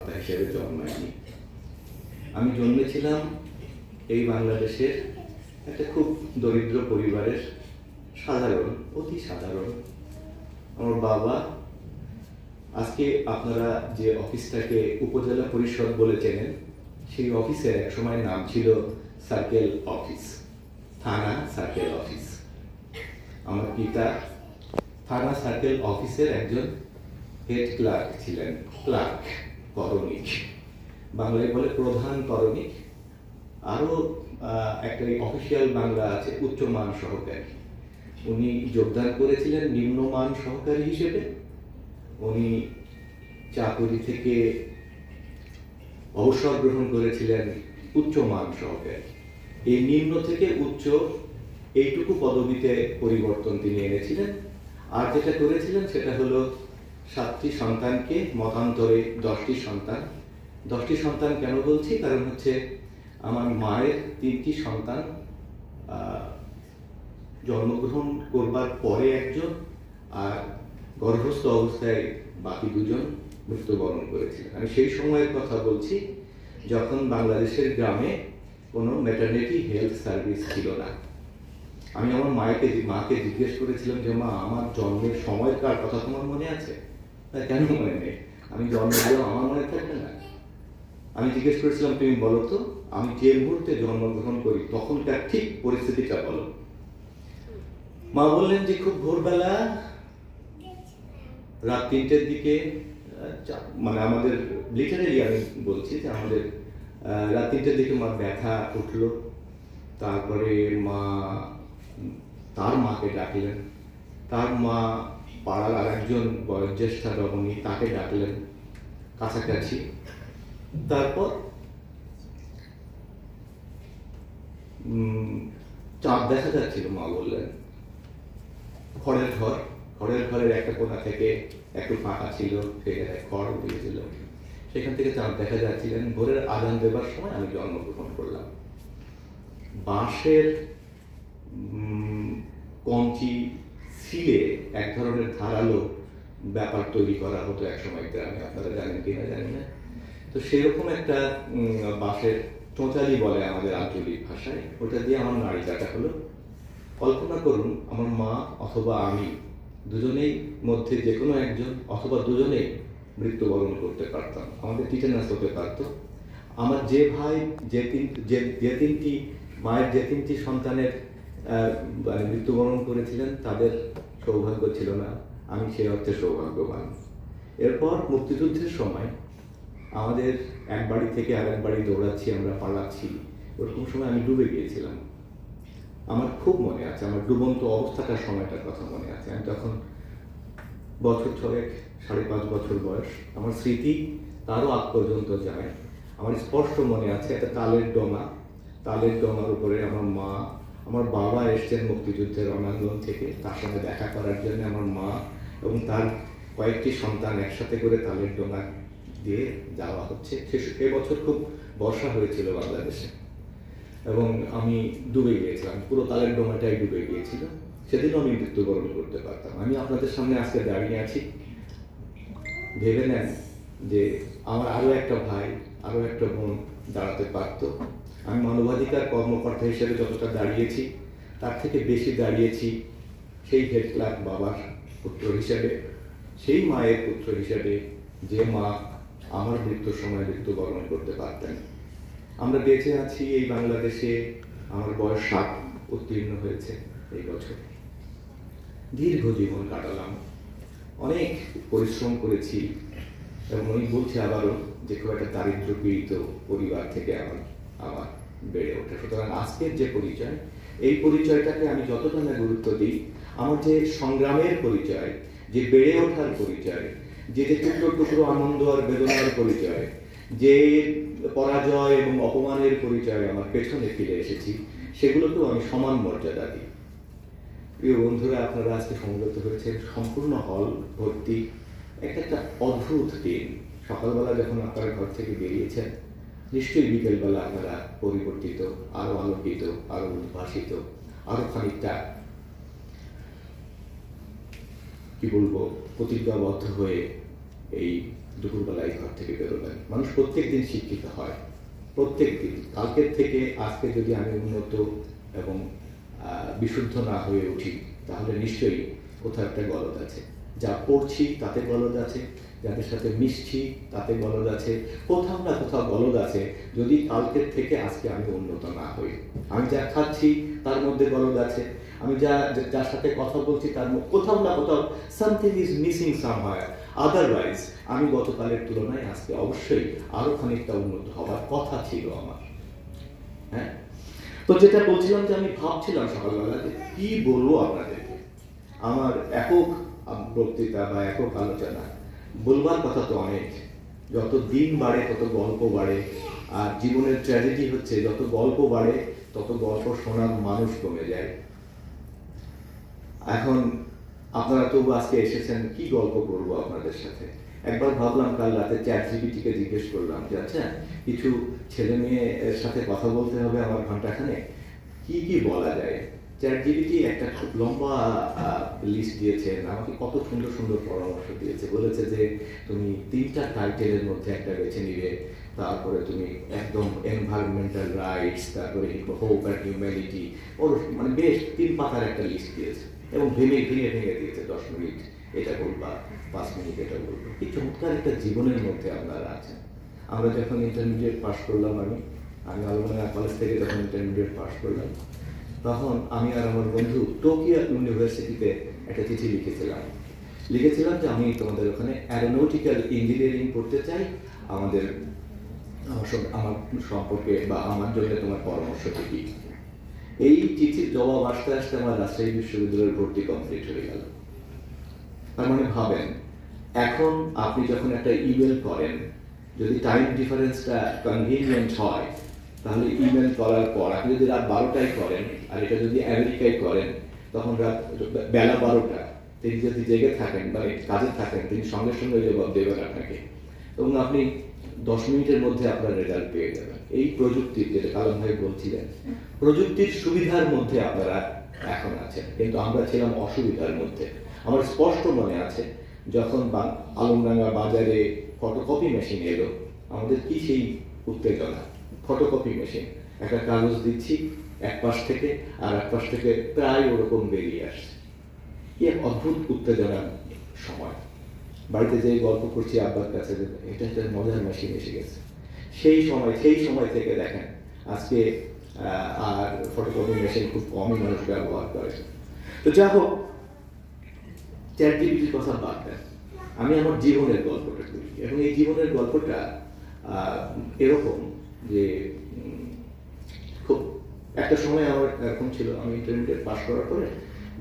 হিসেবে জন্মায়নি। আমি জন্মেছিলাম এই বাংলাদেশের একটা খুব দরিদ্র পরিবারের, সাধারণ, অতি সাধারণ। আমার বাবা, আজকে আপনারা যে অফিসটাকে উপজেলা পরিষদ বলে চেনেন, সেই অফিসের এক সময় নাম ছিল সার্কেল অফিস, থানা সার্কেল অফিস। আমার পিতা থানা সার্কেল অফিসের একজন হেড ক্লার্ক ছিলেন, ক্লার্ক, করণিক, বাংলায় বলে প্রধান করণিক। আরও একটা অফিসিয়াল বাংলা আছে উচ্চমান সহকারী। উনি যোগদান করেছিলেন নিম্নমান সহকারী হিসেবে। উনি চাকরি থেকে অবসর গ্রহণ করেছিলেন উচ্চমান সহকারী। এই নিম্ন থেকে উচ্চ এইটুকু পদবিতে পরিবর্তন তিনি এনেছিলেন। আর যেটা করেছিলেন সেটা হলো 7টি সন্তানকে মতান্তরে 10টি সন্তান। 10টি সন্তান কেন বলছি? কারণ হচ্ছে আমার মায়ের 3টি সন্তান জন্মগ্রহণ করবার পরে একজন, আর গর্ভস্থ অবস্থায় বাকি দুজন মৃত্যুবরণ করেছিলেন। আমি সেই সময়ের কথা বলছি যখন বাংলাদেশের গ্রামে কোনো ম্যাটারনিটি হেলথ সার্ভিস ছিল না। আমি আমার মাকে জিজ্ঞেস করেছিলাম যে মা, আমার জন্মের সময়কার কথা তোমার মনে আছে? কেন মনে নেই? আমি জন্ম দিলাম, আমার মনে থাকবে না? আমি জিজ্ঞেস করেছিলাম তুমি বলো তো, আমি যে মুহূর্তে জন্মগ্রহণ করি তখনকার ঠিক পরিস্থিতিটা বলো। মা বললেন যে খুব ভোরবেলা রাত 3টের দিকে, মানে আমাদের লিটারেলি আমি বলছি যে আমাদের রাত 3টের দিকে মার ব্যথা উঠলো। তারপরে মা তার মাকে ডাকলেন, তার মা পাড়ার আর একজন বয়োজ্যেষ্ঠা রমণী, তাকে ডাকলেন কাছাকাছি। তারপর চাঁদ দেখা যাচ্ছিল। মা বললেন খড়ের ঘরের একটা কোণা থেকে একটু ফাঁকা ছিল, সেই জায়গায় খড় উঠেছিল, সেখান থেকে চাঁদ দেখা যাচ্ছিলেন। ভোরের আজান দেবার সময় আমি জন্মগ্রহণ করলাম। বাঁশের কঞ্চি সিলে এক ধরনের ধারালো ব্যাপার তৈরি করা হতো একসময় গ্রামে, আপনারা জানেন কিনা জানি না। তো সেরকম একটা বাঁশের চোঁচালি বলে আমাদের আঞ্চলিক ভাষায়, ওটা দিয়ে আমার নাড়ি কাটা হলো। কল্পনা করুন, আমার মা অথবা আমি দুজনেই মধ্যে যে কোনো একজন অথবা দুজনেই মৃত্যুবরণ করতে পারতাম, আমাদের টিটেনাস হতে পারত। আমার যে ভাই যে তিনটি মায়ের যে 3টি সন্তানের মৃত্যুবরণ করেছিলেন, তাদের সৌভাগ্য ছিল না, আমি সেই অর্থে সৌভাগ্যবান। এরপর মুক্তিযুদ্ধের সময় আমাদের এক বাড়ি থেকে আরেক বাড়ি দৌড়াচ্ছি, আমরা পালাচ্ছি, ওরকম সময় আমি ডুবে গিয়েছিলাম। আমার খুব মনে আছে, আমার ডুবন্ত অবস্থাটার সময়টার কথা মনে আছে। আমি তখন বছর 6.5 বছর বয়স। আমার স্মৃতি তারও আগ পর্যন্ত যায়। আমার স্পষ্ট মনে আছে একটা তালের ডোঙার উপরে আমার মা, আমার বাবা এসছেন মুক্তিযুদ্ধের রণাঙ্গন থেকে, তার সঙ্গে দেখা করার জন্য আমার মা এবং তার কয়েকটি সন্তান একসাথে করে তালের ডোঙা দিয়ে যাওয়া হচ্ছে। এবছর খুব বর্ষা হয়েছিল বাংলাদেশে এবং আমি ডুবে গিয়েছিলাম, পুরো তালের ডোঙাটাই ডুবে গিয়েছিল। সেদিনও আমি মৃত্যুবরণ করতে পারতাম। আমি আপনাদের সামনে আজকে দাঁড়িয়ে আছি, ভেবে নেন যে আমার আরও একটা ভাই, আরও একটা বোন দাঁড়াতে পারত। আমি মানবাধিকার কর্মকর্তা হিসেবে যতটা দাঁড়িয়েছি, তার থেকে বেশি দাঁড়িয়েছি সেই হেড ক্লার্ক বাবার পুত্র হিসেবে, সেই মায়ের পুত্র হিসেবে, যে মা আমার মৃত্যুর সময় মৃত্যুবরণ করতে পারতেন। আমরা বেঁচে আছি এই বাংলাদেশে। আমার বয়স 60 উত্তীর্ণ হয়েছে এই বছর। দীর্ঘ জীবন কাটালাম, অনেক পরিশ্রম করেছি এবং আমি বলছি আবারও যে খুব একটা দারিদ্র পীড়িত পরিবার থেকে আমার বেড়ে ওঠা। সুতরাং আজকের যে পরিচয়, এই পরিচয়টাকে আমি যতটা না গুরুত্ব দিই, আমার যে সংগ্রামের পরিচয়, যে বেড়ে ওঠার পরিচয়, যে টুকরো টুকরো আনন্দ আর বেদনার পরিচয়, যে পরাজয় এবং অপমানের পরিচয় আমার পেছনে ফিরে এসেছি, সেগুলোকেও আমি সমান মর্যাদা দিই। প্রিয় বন্ধুরা, আপনারা আজকে সমবেত হয়েছেন, সম্পূর্ণ হল ভর্তি। একটা অদ্ভুত দিন। সকালবেলা যখন আপনারা ঘর থেকে বেরিয়েছেন, নিশ্চয়ই বিকেলবেলা আপনারা পরিবর্তিত, আরো আলোকিত, আরো উদ্ভাসিত, আরো খানিকটা কি বলবো, প্রতিজ্ঞাবদ্ধ হয়ে এই দুপুরবেলায় ঘর থেকে বেরোবেন। মানুষ প্রত্যেক দিন শিক্ষিত হয়, প্রত্যেক দিন। কালকের থেকে আজকে যদি আমি উন্নত এবং বিশুদ্ধ না হয়ে উঠি, তাহলে নিশ্চয়ই কোথাও একটা গলদ আছে। যা পড়ছি তাতে গলদ আছে, যাদের সাথে মিশছি তাতে গলদ আছে, কোথাও না কোথাও গলদ আছে যদি কালকের থেকে আজকে আমি উন্নত না হই। আমি যা খাচ্ছি তার মধ্যে গলদ আছে, আমি যার সাথে কথা বলছি তার কোথাও না কোথাও something is missing somewhere. Otherwise আমি গতকালের তুলনায় আজকে অবশ্যই আরো খানিকটা উন্নত হওয়ার কথা ছিল আমার। হ্যাঁ, তো যেটা বলছিলাম যে আমি ভাবছিলাম সকালবেলা যে কি বলবো আপনাদেরকে। আমার একক বক্তৃতা বা একক আলোচনা বলবার কথা তো অনেক, যত দিন বাড়ে তত গল্প বাড়ে, আর জীবনের ট্র্যাজেডি হচ্ছে যত গল্প বাড়ে তত গল্প শোনার মানুষ কমে যায়। এখন আপনারা তো আজকে এসেছেন, কি গল্প করবো আপনাদের সাথে। একবার ভাবলাম কাল রাতে চ্যাটজিপিটিকে জিজ্ঞেস করলাম যে আচ্ছা কিছু ছেলে মেয়ের সাথে কথা বলতে হবে আমার ঘন্টাখানে, কি কি বলা যায়। চ্যাটজিপিটি একটা খুব লম্বা লিস্ট দিয়েছেন, আমাকে কত সুন্দর সুন্দর পরামর্শ দিয়েছে। বলেছে যে তুমি 3টা টাইটেলের মধ্যে একটা বেছে নিবে, তারপরে তুমি একদম এনভায়রনমেন্টাল রাইটস, তারপরে হোপ অ্যান্ড হিউম্যানিটি, ওর মানে বেশ 3 পাতার একটা লিস্ট দিয়েছে এবং ভেঙে ভেঙে ভেঙে দিয়েছে। 10 মিনিট এটা বলবা, 5 মিনিট এটা বলবো। কি চমৎকার একটা জীবনের মধ্যে আপনারা আছেন। আমরা যখন ইন্টারমিডিয়েট পাস করলাম, আমি আলমডাঙ্গা কলেজ থেকে যখন ইন্টারমিডিয়েট পাস করলাম, তখন আমি আর আমার বন্ধু টোকিও ইউনিভার্সিটিতে একটা চিঠি লিখেছিলাম যে আমি তোমাদের ওখানে অ্যারোনটিক্যাল ইঞ্জিনিয়ারিং পড়তে চাই, আমার সম্পর্কে বা আমার জন্য তোমার পরামর্শ কি। এই চিঠির জবাব আসতে আসতে আমার রাজশাহী বিশ্ববিদ্যালয়ের ভর্তি কমপ্লিট হয়ে গেল। তার মানে ভাবেন, এখন আপনি যখন একটা ইমেল করেন, যদি টাইম ডিফারেন্সটা কনভিনিয়েন্ট হয়, তাহলে ইমেল করার পর আপনি যদি রাত 12টায় করেন, আর এটা যদি আমেরিকায় করেন, তখন রাত বেলা 12টা, তিনি যদি জেগে থাকেন মানে কাজে থাকেন, তিনি সঙ্গে সঙ্গে জবাব দেবেন আপনাকে, এবং আপনি 10 মিনিটের মধ্যে আপনার রেজাল্ট পেয়ে যাবেন। এই প্রযুক্তির, যেটা কালাম ভাই বলছিলেন, প্রযুক্তির সুবিধার মধ্যে আপনারা এখন আছেন, কিন্তু আমরা ছিলাম অসুবিধার মধ্যে। আমার স্পষ্ট মনে আছে যখন আলমডাঙ্গা বাজারে ফটোকপি মেশিন এলো, আমাদের কি সেই উত্তেজনা। ফটোকপি মেশিন, একটা কাগজ দিচ্ছি এক পাশ থেকে আর এক পাশ থেকে প্রায় ওরকম বেরিয়ে আসছে। কি এক অদ্ভুত উত্তেজনার সময়। বাড়িতে যে গল্প করছি আব্বার কাছে, এটা একটা মজার মেশিন এসে গেছে। সেই সময় থেকে দেখেন আজকে আর ফটোকপি মেশিন খুব কমই মানুষ ব্যবহার করে। তো যা হোক, চ্যাটজিপিটির কথা বাদ দেন, আমি আমার জীবনের গল্পটা করি। এবং এই জীবনের গল্পটা এরকম যে খুব একটা সময় আমার এরকম ছিল, আমি ইন্টারমিডিয়েট পাস করার পরে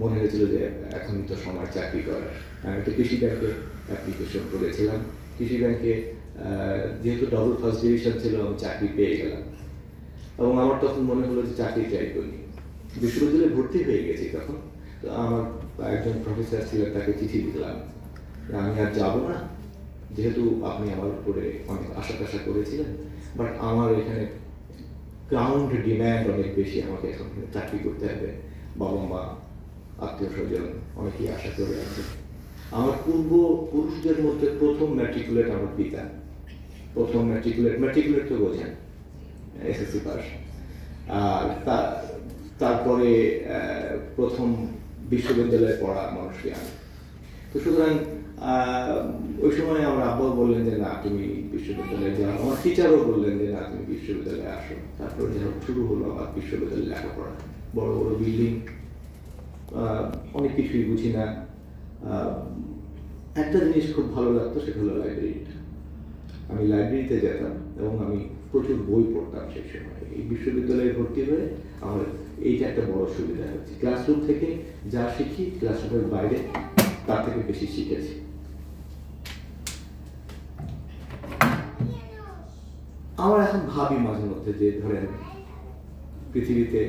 মনে হয়েছিল যে এখন তো সময় চাকরি করার। আমি তো কৃষি ব্যাংকে অ্যাপ্লিকেশন করেছিলাম। কৃষি ব্যাংকে যেহেতু ডবল ফার্স্ট ডিভিশন ছিল, আমি চাকরি পেয়ে গেলাম। এবং আমার তখন মনে হলো যে চাকরি ট্রাই করি। বিশ্ববিদ্যালয়ে ভর্তি হয়ে গেছি তখন। তো আমার একজন প্রফেসর ছিলেন, তাকে চিঠি লিখলাম আমি আর যাবো না, যেহেতু আপনি আমার উপরে অনেক আশা টাশা করেছিলেন, বাট আমার এখানে গ্রাউন্ড ডিম্যান্ড অনেক বেশি, আমাকে এখন চাকরি করতে হবে, বাবা মা আত্মীয় স্বজন অনেকেই আশা করে আছে। আমার পূর্বপুরুষদের মধ্যে প্রথম ম্যাট্রিকুলেট আমার পিতা। প্রথম ম্যাট্রিকুলেট তো বোঝেন, এসএসসি পাস। আর তারপরে প্রথম বিশ্ববিদ্যালয়ে পড়া মানুষকে আমি। তো সুতরাং ওই সময় আমার আব্বা বললেন যে না তুমি বিশ্ববিদ্যালয়ে যাও, আমার টিচারও বললেন যে না তুমি বিশ্ববিদ্যালয়ে আসো। তারপরে শুরু হলো আমার বিশ্ববিদ্যালয়ে লেখাপড়া। বড় বড় বিল্ডিং, অনেক কিছুই বুঝি না। একটা জিনিস খুব ভালো লাগতো, সেটা হলো লাইব্রেরিটা। আমি লাইব্রেরিতে যেতাম এবং আমি প্রচুর বই পড়তাম সেই সময়। এই বিশ্ববিদ্যালয়ে ভর্তি হয়ে আমার এইটা একটা বড় সুবিধা হচ্ছে, ক্লাসরুম থেকে যা শিখি ক্লাসরুমের বাইরে তার থেকে বেশি শিখেছি। আমার এখন ভাবি মাঝে মধ্যে যে ধরেন পৃথিবীতে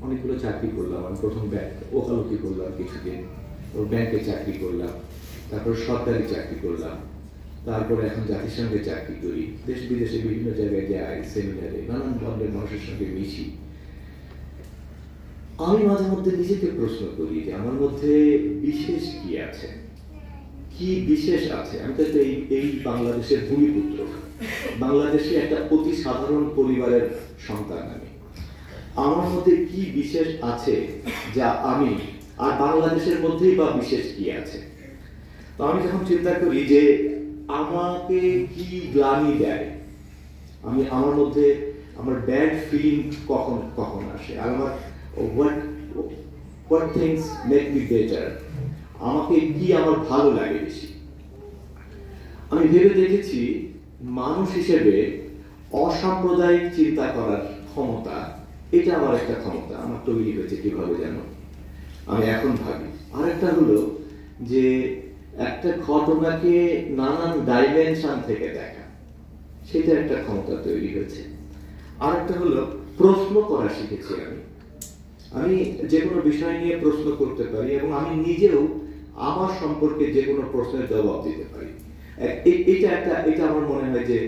অনেকগুলো চাকরি করলাম। আমি প্রথম ওকালতি করলাম কিছুদিন, ওর ব্যাংকে চাকরি করলাম, তারপর সরকারি চাকরি করলাম, তারপরে এখন জাতিসংঘে চাকরি করি, দেশ বিদেশে বিভিন্ন জায়গায় যাই, সেমিনারে নানান ধরনের মানুষের সঙ্গে মিশি। আমি মাঝে মধ্যে নিজেকে প্রশ্ন করি যে আমার মধ্যে বিশেষ কি আছে, কি বিশেষ আছে। আমি তো এই এই বাংলাদেশের ভূমিপুত্র, বাংলাদেশে একটা অতি সাধারণ পরিবারের সন্তান আমি। আমার মধ্যে কি বিশেষ আছে যা আমি, আর বাংলাদেশের মধ্যেই বা বিশেষ কি আছে। তো আমি যখন চিন্তা করি যে আমাকে কি গ্লানি দেয়, আমি আমার মধ্যে আমার ব্যাড ফিলিং কখন কখন আসে, আর আমার what things make me better, আমাকে কি আমার ভালো লাগে বেশি। আমি ভেবে দেখেছি মানুষ হিসেবে অসাম্প্রদায়িক চিন্তা করার ক্ষমতা, এটা আমার একটা ক্ষমতা, আমার তৈরি হয়েছে কিভাবে যেন আমি এখন ভাবি। আরেকটা হলো যে একটা ঘটনাকে নানান ডাইমেনশন থেকে দেখা, সেটা একটা ক্ষমতা তৈরি হয়েছে। আরেকটা হলো প্রশ্ন করা শিখেছি আমি যে কোনো বিষয় নিয়ে প্রশ্ন করতে পারি এবং আমি নিজেও আমার সম্পর্কে যে কোনো প্রশ্নের জবাব দিতে পারি। এটা আমার মনে হয় যে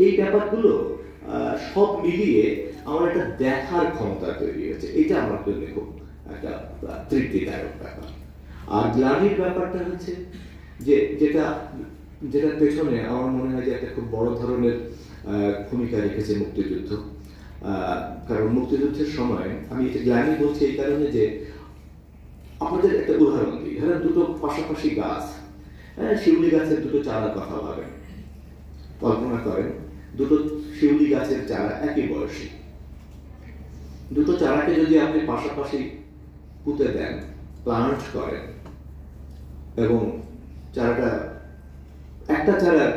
এই ব্যাপারগুলো সব মিলিয়ে আমার একটা দেখার ক্ষমতা তৈরি হয়েছে। এটা আমার জন্য খুব একটা তৃপ্তিদায়ক ব্যাপার। আর গ্লানির ব্যাপারটা হচ্ছে যে যেটার পেছনে আমার মনে হয় যে একটা খুব বড় ধরনের ভূমিকা রেখেছে মুক্তিযুদ্ধ। কারণ মুক্তিযুদ্ধের সময় আমি এটা গ্লানি বলছি এই কারণে যে আমাদের একটা উদাহরণ দিই, ধরেন দুটো পাশাপাশি গাছ, শিউলি গাছের দুটো চারার কথা ভাবেন, কল্পনা করেন দুটো শিউলি গাছের চারা একই বয়সী, দুটো চারাকে যদি আপনি পাশাপাশি পুঁতে দেন, প্লান্ট করেন, এবং চারাটা একটা চারার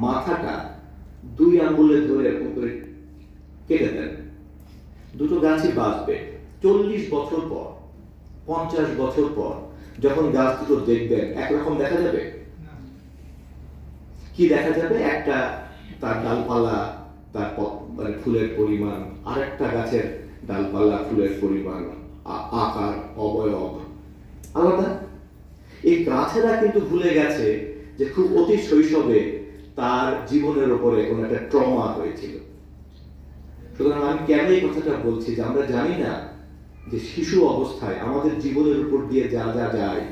মাথাটা 2 আঙ্গুলে ধরে এরকম করে কেটে দেন, দুটো গাছই বাঁচবে। 40 বছর পর, 50 বছর পর যখন গাছ দুটো দেখবেন একরকম দেখা যাবে? কি দেখা যাবে? একটা তার ডালপালা, তার মানে ফুলের পরিমাণ, আর একটা গাছের ডালপালা, ফুলের পরিমাণ, আকার, অবয়ব আলাদা। এই গাছেরা কিন্তু ভুলে গেছে যে খুব অতি শৈশবে তার জীবনের উপরে কোনো একটা ট্রমা হয়েছিল। সুতরাং আমি কেন এই কথাটা বলছি যে আমরা জানি না যে শিশু অবস্থায় আমাদের জীবনের উপর দিয়ে যা যা যায়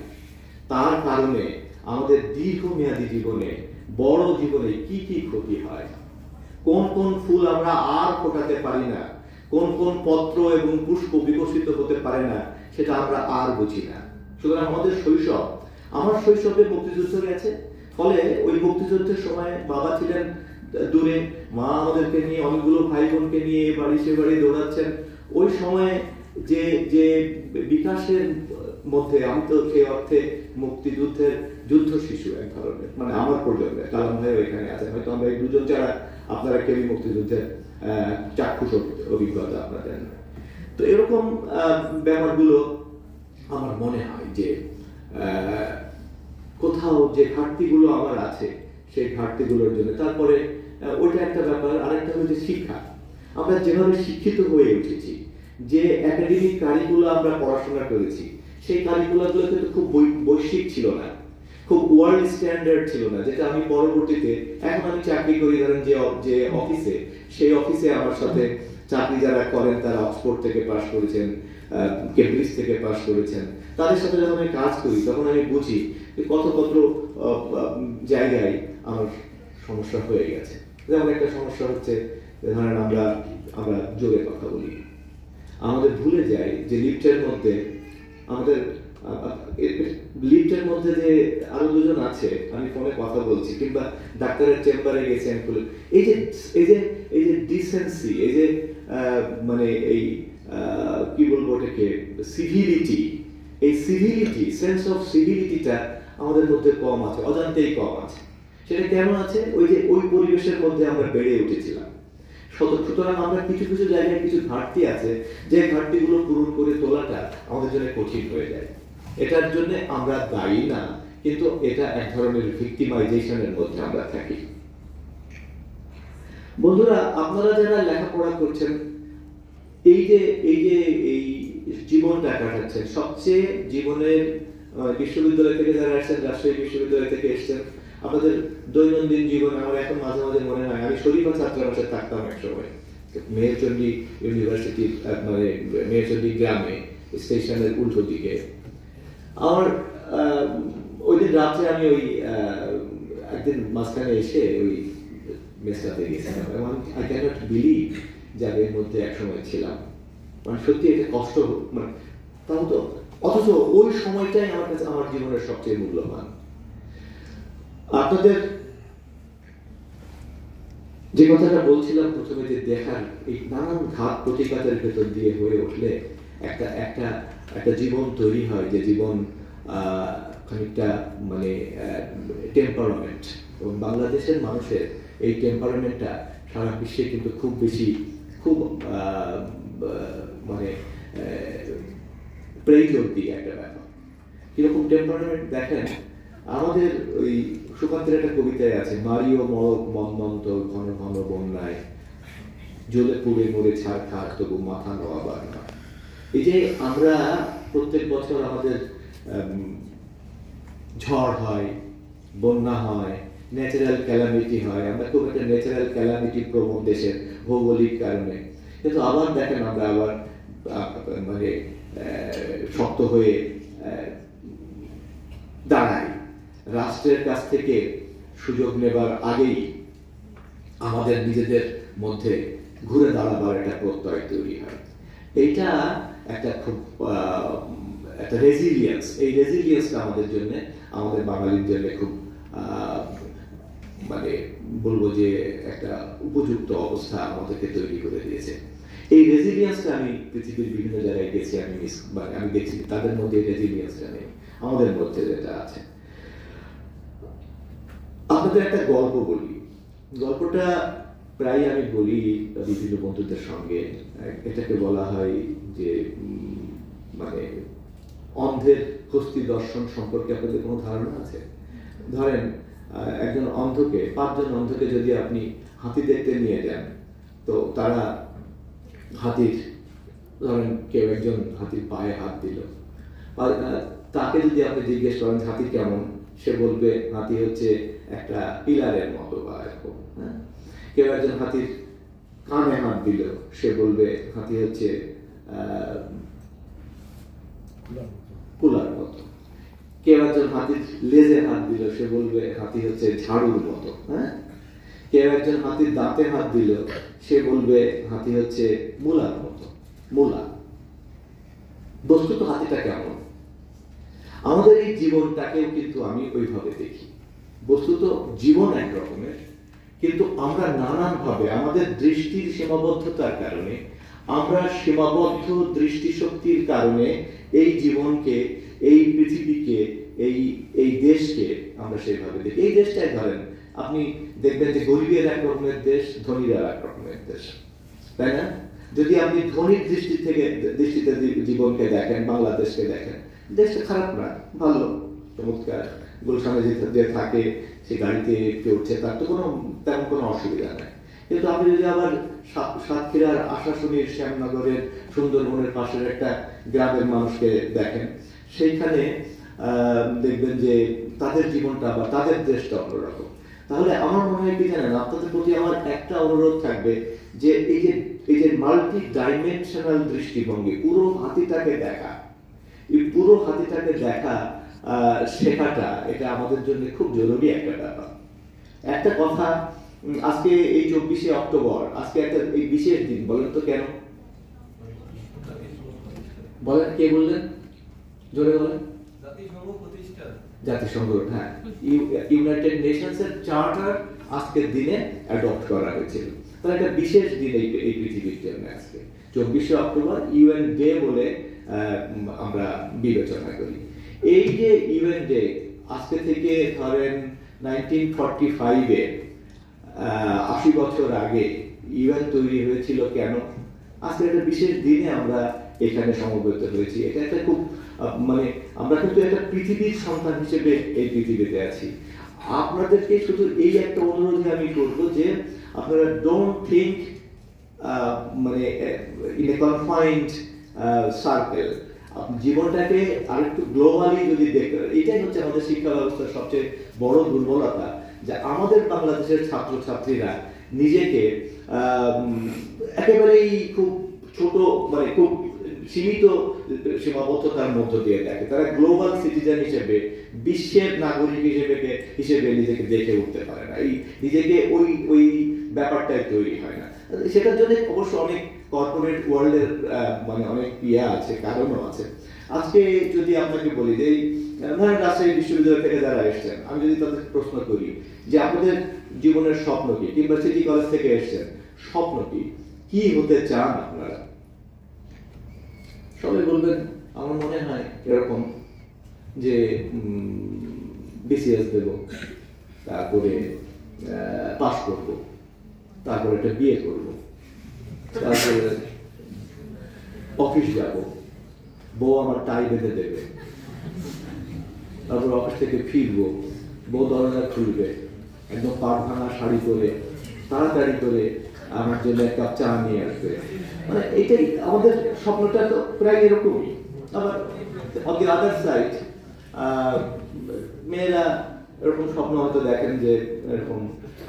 তার কারণে আমাদের দীর্ঘমেয়াদী জীবনে, বড় জীবনে কি কি ক্ষতি হয়, কোন কোন ফুল আমরা আর ফোটাতে পারি না, কোন কোন পত্র এবং পুষ্প বিকশিত হতে পারে না, সেটা আমরা আর বুঝি না। সুতরাং আমাদের শৈশব, আমার শৈশবে মুক্তিযুদ্ধ গেছে, ফলে ওই মুক্তিযুদ্ধের সময় বাবা ছিলেন দূরে, মা আমাদেরকে নিয়ে, অনেকগুলো ভাই বোনকে নিয়ে বাড়ি সে বাড়ি দৌড়াচ্ছেন। ওই সময় যে যে বিকাশের মধ্যে আমি তো সেই অর্থে মুক্তিযুদ্ধের যুদ্ধ শিশু এক ধরনের, মানে আমার প্রজন্মে, কালাম ভাই এখানে আছেন, হয়তো আমরা এই দুজন ছাড়া আপনারা কেউই মুক্তিযুদ্ধের চাক্ষুষ অভিজ্ঞতা আপনাদের। তো এরকম ব্যাপারগুলো আমার মনে হয় যে কোথাও যে ঘাটতিগুলো আমার আছে সেই ঘাটতিগুলোর জন্য, তারপরে ওইটা একটা ব্যাপার। আরেকটা হচ্ছে শিক্ষা, আমরা যেভাবে শিক্ষিত হয়ে উঠেছি, যে একাডেমিক কারিকুলা আমরা পড়াশোনা করেছি, সেই কারিকুলাগুলো কিন্তু খুব বৈশ্বিক ছিল না, খুব ওয়ার্ল্ড স্ট্যান্ডার্ড ছিল না, যেটা আমি পরবর্তীতে, এখন আমি চাকরি করি ধরেন যে অফিসে, সেই অফিসে আমার সাথে চাকরি যারা করেন তারা অক্সফোর্ড থেকে পাশ করেছেন, কেমব্রিজ থেকে পাশ করেছেন, তাদের সাথে যখন আমি কাজ করি তখন আমি বুঝি যে কত কত জায়গায় আমার সমস্যা হয়ে গেছে। যেমন একটা সমস্যা হচ্ছে ধরেন আমরা জোরে কথা বলি, আমাদের ভুলে যাই যে লিফটের মধ্যে যে আরো দুজন আছে, আমি ফোনে কথা বলছি কিংবা ডাক্তারের চেম্বারে গেছেন, এই যে ডিসেন্সি, এই যে মানে এই কি বলবো ওটাকে, সিভিলিটি, এই সিভিলিটি, সেন্স অফ সিভিলিটিটা আমাদের মধ্যে কম আছে, অজান্তেই কম আছে। সেটা কেন আছে? ওই পরিবেশের মধ্যে আমরা বেড়ে উঠেছিলাম। সুতরাং আমরা কিছু কিছু জায়গায় কিছু ঘাটতি আছে, যে ঘাটতিগুলো পূরণ করে তোলাটা আমাদের জন্য কঠিন হয়ে যায়। এটার জন্য আমরা দায়ী না, কিন্তু এটা এক ধরনের ভিক্টিমাইজেশনের মধ্যে আমরা থাকি। বন্ধুরা, আপনারা যারা লেখাপড়া করছেন, এই জীবনটা কাটাচ্ছেন, সবচেয়ে জীবনের বিশ্ববিদ্যালয় থেকে যারা আসছেন, রাজশাহী বিশ্ববিদ্যালয় থেকে এসছেন, আপনাদের দৈনন্দিন জীবন, আমার এখন মাঝে মাঝে মনে হয় আমি শরীফা ছাত্রাবাসে থাকতাম এক সময়, মেহেরচণ্ডী ইউনিভার্সিটি, মানে মেহেরচণ্ডী গ্রামে, স্টেশনের উল্টো দিকে। আমার রাত্রে আমি ওই একদিন মাঝখানে এসে ওই মেসটাতে গেছিলাম এবং আই ক্যান নট বিলিভ যে আমি এর মধ্যে একসময় ছিলাম। মানে সত্যি এটা কষ্ট, মানে তাও তো, অথচ ওই সময়টাই আমার কাছে আমার জীবনের সবচেয়ে মূল্যবান। আপনাদের যে কথাটা বলছিলাম প্রথমে, যে দেখার এই নানান ঘাত প্রতিঘাতের ভেতর দিয়ে হয়ে উঠলে একটা একটা একটা জীবন তৈরি হয়, যে জীবন খানিকটা মানে টেম্পারামেন্ট। এবং বাংলাদেশের মানুষের এই টেম্পারামেন্টটা সারা বিশ্বে কিন্তু খুব বেশি, খুব মানে প্রেজন্টি একটা ব্যাপার। কিরকম টেম্পারামেন্ট দেখেন, আমাদের ওই সুকান্তের একটা কবিতায় আছে, মারিও মরক মন্মন্ত ঘন ঘন বন্যায়, জ্বলে পুড়ে মরে ছাড় খাক তবু মাথা নোয়াবার না। এই যে আমরা প্রত্যেক বছর আমাদের ঝড় হয়, বন্যা হয়, ন্যাচারাল ক্যালামিটি হয়, আমরা খুব একটা ন্যাচারাল ক্যালামিটি প্রবণ দেশের ভৌগোলিক কারণে, কিন্তু আবার দেখেন আমরা আবার মানে শক্ত হয়ে দাঁড়াই। রাষ্ট্রের কাছ থেকে সুযোগ নেবার আগেই আমাদের নিজেদের মধ্যে ঘুরে দাঁড়াবার একটা প্রত্যয় তৈরি হয়। এইটা একটা খুব একটা রেজিলিয়েন্স, এই রেজিলিয়েন্সটা আমাদের জন্য, আমাদের বাঙালির জন্য খুব মানে বলবো যে একটা উপযুক্ত অবস্থা আমাদেরকে তৈরি করে দিয়েছে। এই রেজিলিয়েন্সটা আমি পৃথিবীর বিভিন্ন জায়গায় গেছি, আমি দেখছি তাদের মধ্যে রেজিলিয়েন্সটা নেই, আমাদের মধ্যে যেটা আছে। আপনাদের একটা গল্প বলি, গল্পটা প্রায় আমি বলি বিভিন্ন বন্ধুদের সঙ্গে। এটাকে বলা হয় যে মানে অন্ধের হস্তি দর্শন সম্পর্কে আপনাদের কোনো ধারণা আছে? ধরেন একজন অন্ধকে, 5 জন অন্ধকে যদি আপনি হাতি দেখতে নিয়ে যান, তো তারা হাতির, ধরেন কেউ একজন হাতির পায়ে হাত দিল, তাকে যদি আপনি জিজ্ঞেস করেন হাতি কেমন, সে বলবে হাতি হচ্ছে একটা পিলারের মতো বা এরকম। হ্যাঁ, কেউ একজন হাতির কানে হাত দিল, সে বলবে হাতি হচ্ছে কুলার মতো। কেউ একজন হাতির লেজে হাত দিল, সে বলবে হাতি হচ্ছে ঝাড়ুর মতো। হ্যাঁ, কেউ একজন হাতির দাঁতে হাত দিল, সে বলবে হাতি হচ্ছে মূলার মতো, মূলা। বস্তুত হাতিটা কেমন? আমাদের এই জীবনটাকেও কিন্তু আমি ওইভাবে দেখি। বস্তুত জীবন এক রকমের, কিন্তু আমরা নানানভাবে আমাদের দৃষ্টির সীমাবদ্ধতার কারণে, আমরা সীমাবদ্ধ দৃষ্টিশক্তির কারণে এই জীবনকে, এই পৃথিবীকে, এই দেশকে আমরা সেইভাবে দেখি। এই দেশটাই ধরেন, আপনি দেখবেন যে গরিবের এক রকমের দেশ, ধনীরা এক রকমের দেশ, তাই না? যদি আপনি ধনীর দৃষ্টিতে জীবনকে দেখেন, বাংলাদেশকে দেখেন, দেশটা খারাপ না, ভালো, চমৎকার। গুলশানে যে থাকে, সে গাড়িতে চড়ছে, তার তো তেমন কোনো অসুবিধা নেই। কিন্তু আপনি যদি আবার সাতক্ষীরার আশাশুনির, শ্যামনগরের, সুন্দরবনের পাশের একটা গ্রামের মানুষকে দেখেন, সেইখানে দেখবেন যে তাদের জীবনটা বা তাদের দেশটা অন্যরকম। তাহলে আমার মনে হয় কি জানেন, আপনাদের প্রতি আমার একটা অনুরোধ থাকবে, যে এই যে মাল্টি ডাইমেনশনাল দৃষ্টিভঙ্গি, পুরো হাতিটাকে দেখা, এই পুরো হাতিটাকে দেখা শেখাটা, এটা আমাদের জন্য খুব জরুরি একটা ব্যাপার। একটা কথা, আজকে এই 24শে অক্টোবর, আজকে একটা এই বিশেষ দিন, বলেন তো কেন? বলেন, কে বললেন? জোরে বলেন। জাতিসংঘ, হ্যাঁ, ইউনাইটেড নেশনস এর চার্টার আজকের দিনে অ্যাডপ্ট করা হয়েছিল। তাহলে একটা বিশেষ দিন এই পৃথিবীর জন্য আজকে 24শে অক্টোবর ইউএন ডে বলে আমরা বিবেচনা করি। এই যে ইউএন ডে, আজকে থেকে ধরেন 1945-এ 80 বছর আগে ইউএন তৈরি হয়েছিল কেন? আজকে একটা বিশেষ দিনে আমরা এখানে সমবেত হয়েছি। এটা একটা খুব মানে আমরা কিন্তু একটা পৃথিবীর সন্তান হিসেবে এই পৃথিবীতে আছি। আপনাদেরকে শুধু এই একটা অনুরোধ আমি করবো, যে আপনারা ডোন্ট থিঙ্ক মানে ইন এ কনফাইন্ড সার্কেল, জীবনটাকে আরেকটু গ্লোবালি যদি দেখতে। এটাই হচ্ছে আমাদের শিক্ষা ব্যবস্থার সবচেয়ে বড় দুর্বলতা, যে আমাদের বাংলাদেশের ছাত্রছাত্রীরা নিজেকে একেবারেই খুব ছোট, মানে খুব সীমিত সীমাবদ্ধতার মধ্য দিয়ে দেখে, তারা গ্লোবাল সিটিজেন হিসেবে, বিশ্বের নাগরিক হিসেবে নিজেকে দেখে উঠতে পারে না, এই নিজেকে ওই ব্যাপারটাই তৈরি হয় না। সেটার জন্য অবশ্য অনেক কর্পোরেট ওয়ার্ল্ডের মানে অনেক আছে, কারণও আছে। আজকে যদি আপনাকে বলি যে ধরেন রাজশাহী বিশ্ববিদ্যালয় থেকে যারা এসছেন, আমি যদি তাদের প্রশ্ন করি যে আপনাদের জীবনের স্বপ্ন কি, কিংবা সিটি কলেজ থেকে এসছেন, স্বপ্ন কি হতে চান আপনারা, সবাই বলবেন আমার মনে হয় এরকম যে বিসিএস দেব, তারপরে পাস করব, তারপরে একটা বিয়ে করব, তারপরে অফিস যাব, বউ আমার টাই বেঁধে দেবে, তারপর অফিস থেকে ফিরবো, বউ দরজা খুলবে, একদম পাট ভাঙা শাড়ি পরে তাড়াতাড়ি করে আমার জন্য এক কাপ চা নিয়ে আসবে। মানে এইটাই আমাদের স্বপ্নটা, তো প্রায় এরকমই। আবার অন দি আদার সাইড মেয়েরা এরকম স্বপ্ন হয়তো দেখেন যে এরকম,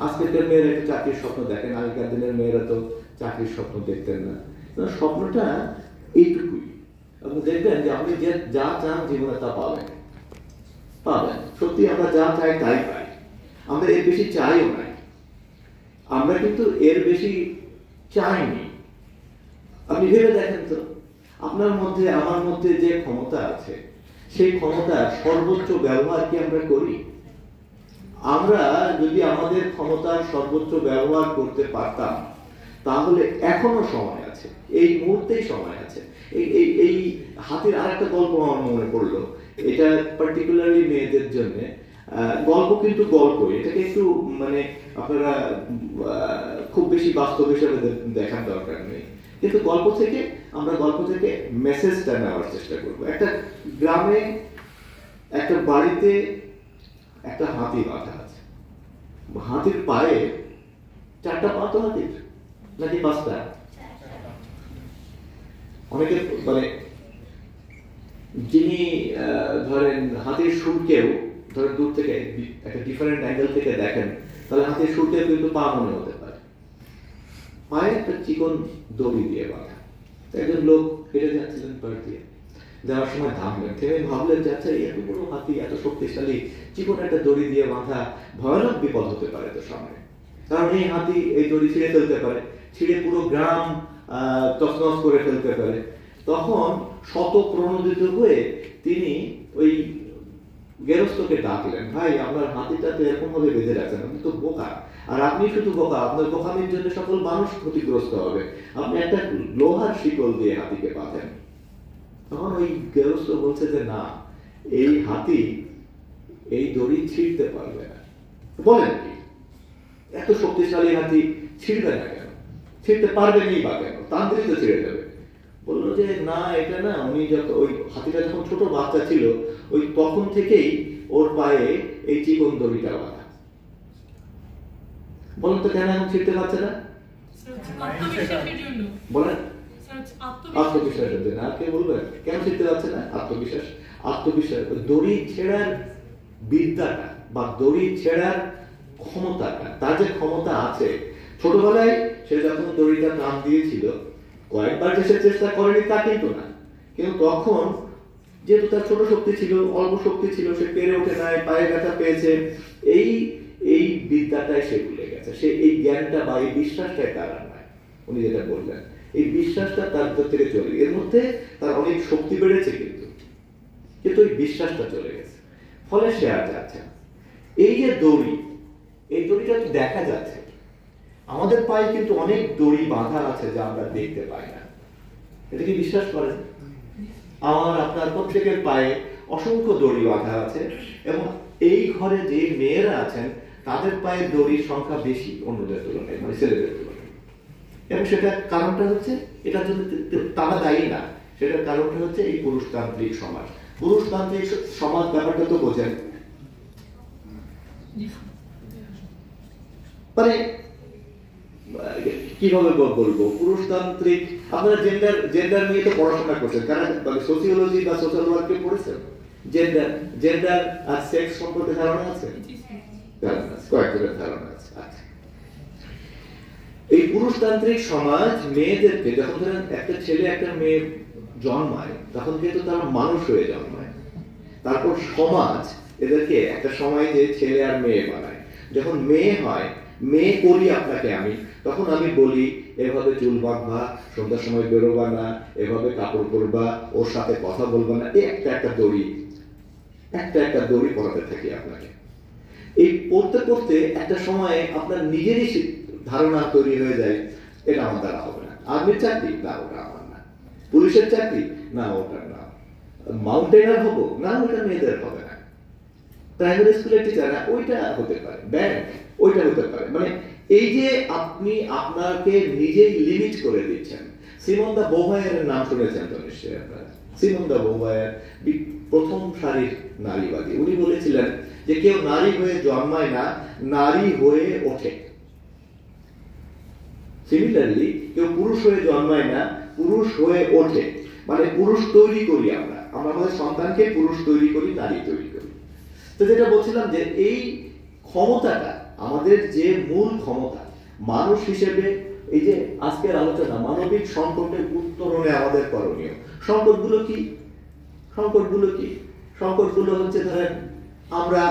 আজকের মেয়েরা একটা চাকরির স্বপ্ন দেখেন, আগেকার দিনের মেয়েরা তো চাকরির স্বপ্ন দেখতেন না। স্বপ্নটা এইটুকুই, আপনি দেখবেন যে আপনি যা চান জীবনে তা পাবেন। সত্যি আমরা যা চাই তাই পাই, আমরা এর বেশি চাইও নাই, আমরা কিন্তু এর বেশি চাইনি। আপনি ভেবে দেখেন তো, আপনার মধ্যে আমার মধ্যে যে ক্ষমতা আছে, সেই ক্ষমতার সর্বোচ্চ ব্যবহার কি আমরা করি? আমরা যদি আমাদের ক্ষমতার সর্বোচ্চ ব্যবহার করতে পারতাম, তাহলে এখনো সময় আছে, এই মুহূর্তেই সময় আছে। এই হাতির আরেকটা গল্প আমার মনে পড়লো, এটা পার্টিকুলারলি মেয়েদের জন্য গল্প, কিন্তু গল্প এটাকে একটু মানে আপনারা খুব বেশি বাস্তব হিসাবে দেখার দরকার নেই, কিন্তু গল্প থেকে মেসেজটা নেওয়ার চেষ্টা করবো। একটা গ্রামে একটা বাড়িতে একটা হাতি বাঁধা আছে, হাতির পায়ে 4টা পা তো হাতির, নাকি 5টা? অনেকে মানে যিনি ধরেন হাতির সুরকেও ধরেন দূর থেকে একটা ডিফারেন্ট অ্যাঙ্গেল থেকে দেখেন, তাহলে হাতির সুরকেও কিন্তু পা মনে হতে পারে। পায়ে একটা চিকন দড়ি দিয়ে বাঁধা। একজন লোক হেঁটে যাচ্ছিলেন পাশ দিয়ে, যাওয়ার সময় থামলেন, থেমে ভাবলেন যে আচ্ছা, এত বড় হাতি, এত শক্তিশালী, চিকন একটা দড়ি দিয়ে বাঁধা, ভয়ানক বিপদ হতে পারে তো সামনে। কারণ এই হাতি এই দড়ি ছিঁড়ে ফেলতে পারে, ছিঁড়ে পুরো গ্রাম তছনছ করে ফেলতে পারে। তখন শত প্রণোদিত হয়ে তিনি ওই গেরস্তকে ডাকলেন, ভাই আপনার হাতিটা তো এরকম ভাবে বেঁধে রাখছেন, আপনি তো বোকা, আর আপনি শুধু বোকা, আপনার বোকামির জন্য সকল মানুষ ক্ষতিগ্রস্ত হবে, আপনি একটা লোহার শিকল দিয়ে হাতিকে বাঁধেন। তখন ওই গেরস্ত বলছে যে না, এই হাতি এই দড়ি ছিঁড়তে পারবে না। বলেন কি, এত শক্তিশালী হাতি ছিঁড়বে না কেন, ছিঁড়তে পারবেনই বা কেন, তান্ত্রিক তো ছিঁড়ে যাবে। বললো যে না, এটা না, উনি যখন ওই হাতিটা যখন ছোট বাচ্চা ছিল, ওই তখন থেকেই ওর পায়ে এই চিকন দড়িটা বাঁধা। বলেন তো কেন এখন ছিঁড়তে পারছে না? বলেন, আত্মবিশ্বাসের জন্য। আর কে বলবেন কেন ছিঁড়তে পারছে না? আত্মবিশ্বাস। দড়ি ছেড়ার বিদ্যাটা বা দড়ি ছেড়ার ক্ষমতাটা, তার যে ক্ষমতা আছে, ছোটবেলায় সে যখন দড়িটা টান দিয়েছিল, কয়েকবার যে সে চেষ্টা করেনি তা কিন্তু না, কিন্তু তখন যেহেতু তার ছোট শক্তি ছিল, অল্প শক্তি ছিল, সে পেরে ওঠে নাই, পায়ে ব্যথা পেয়েছে, এই বিদ্যাটাই সে ভুলে গেছে, সে এই জ্ঞানটা বা এই বিশ্বাসটাই তার আর নাই। উনি যেটা বললেন, এই বিশ্বাসটা তার থেকে চলে, এর মধ্যে তার অনেক শক্তি বেড়েছে, কিন্তু এই বিশ্বাসটা চলে গেছে, ফলে সে আর যাচ্ছে না। এই যে দড়ি, এই দড়িটা দেখা যাচ্ছে, আমাদের পায়ে কিন্তু অনেক দড়ি বাঁধা আছে যা আমরা দেখতে পাই না। এটা কি বিশ্বাস করেন? আমার আপনার প্রত্যেকের পায়ে অসংখ্য দড়ি বাঁধা আছে, এবং এই ঘরে যে মেয়েরা আছেন তাদের পায়ে দড়ির সংখ্যা বেশি অন্যদের তুলনায়, মানে ছেলেদের তুলনায়। এবং সেটার কারণটা হচ্ছে, এটার জন্য তারা দায়ী না, সেটার কারণটা হচ্ছে এই পুরুষতান্ত্রিক সমাজ। পুরুষতান্ত্রিক সমাজ ব্যাপারটা তো বোঝেন, মানে কিভাবে বলবো, পুরুষতান্ত্রিক, আপনারা জেন্ডার নিয়ে তো পড়াশোনা করছেন, কারণ সোসিওলজি বা সোশ্যাল ওয়ার্কে পড়েছেন, জেন্ডার আর সেক্স সম্পর্কে ধারণা আছে, কয়েকজনের ধারণা আছে। আচ্ছা, এই পুরুষতান্ত্রিক সমাজ মেয়েদেরকে, যখন ধরেন একটা ছেলে একটা মেয়ে জন্মায় তখন কিন্তু তারা মানুষ হয়ে জন্মায়, তারপর সমাজ এদেরকে একটা সময় যে ছেলে আর মেয়ে বানায়। যখন মেয়ে হয়, মেয়ে করি আপনাকে আমি, তখন আমি বলি এভাবে চুল বাঁধবা, সন্ধ্যার সময় বেরোবা না, এভাবে কাপড় পরবা, ওর সাথে কথা বলবা না, এই একটা দড়ি পড়াতে থাকি আপনাকে। এই পড়তে পড়তে একটা সময় আপনার নিজেরই ধারণা তৈরি হয়ে যায়, এটা আমার দ্বারা হবে না। আর্মির চাকরি, না ওটা আমার না। পুলিশের চাকরি, না ওটা না। মাউন্টেনার হবো, না ওটা মেয়েদের হবে না। প্রাইমারি স্কুলের টিচার, ওইটা হতে পারে। ব্যাংক, ওইটা হতে পারে। মানে এই যে আপনি আপনাকে নিজেই লিমিট করে দিচ্ছেন। সিমন দা বোভায়ের নাম শুনেছেন তো নিশ্চয়ই আপনারা। সিমন দা বোভায়ার প্রথম সারির নারীবাদী। উনি বলেছিলেন যে কেউ নারী হয়ে জন্মায় না, নারী হয়ে ওঠে। সিমিলারলি কেউ পুরুষ হয়ে জন্মায় না, পুরুষ হয়ে ওঠে। মানে পুরুষ তৈরি করি আমরা আমাদের সন্তানকে পুরুষ তৈরি করি, নারী তৈরি করি। তো যেটা বলছিলাম যে এই ক্ষমতাটা আমাদের যে মূল ক্ষমতা মানুষ হিসেবে, এই যে আজকের আলোচনা মানবিক সংকটের উত্তরণে আমাদের করণীয়। সংকটগুলো কি? সংকটগুলো হচ্ছে ধরেন আমরা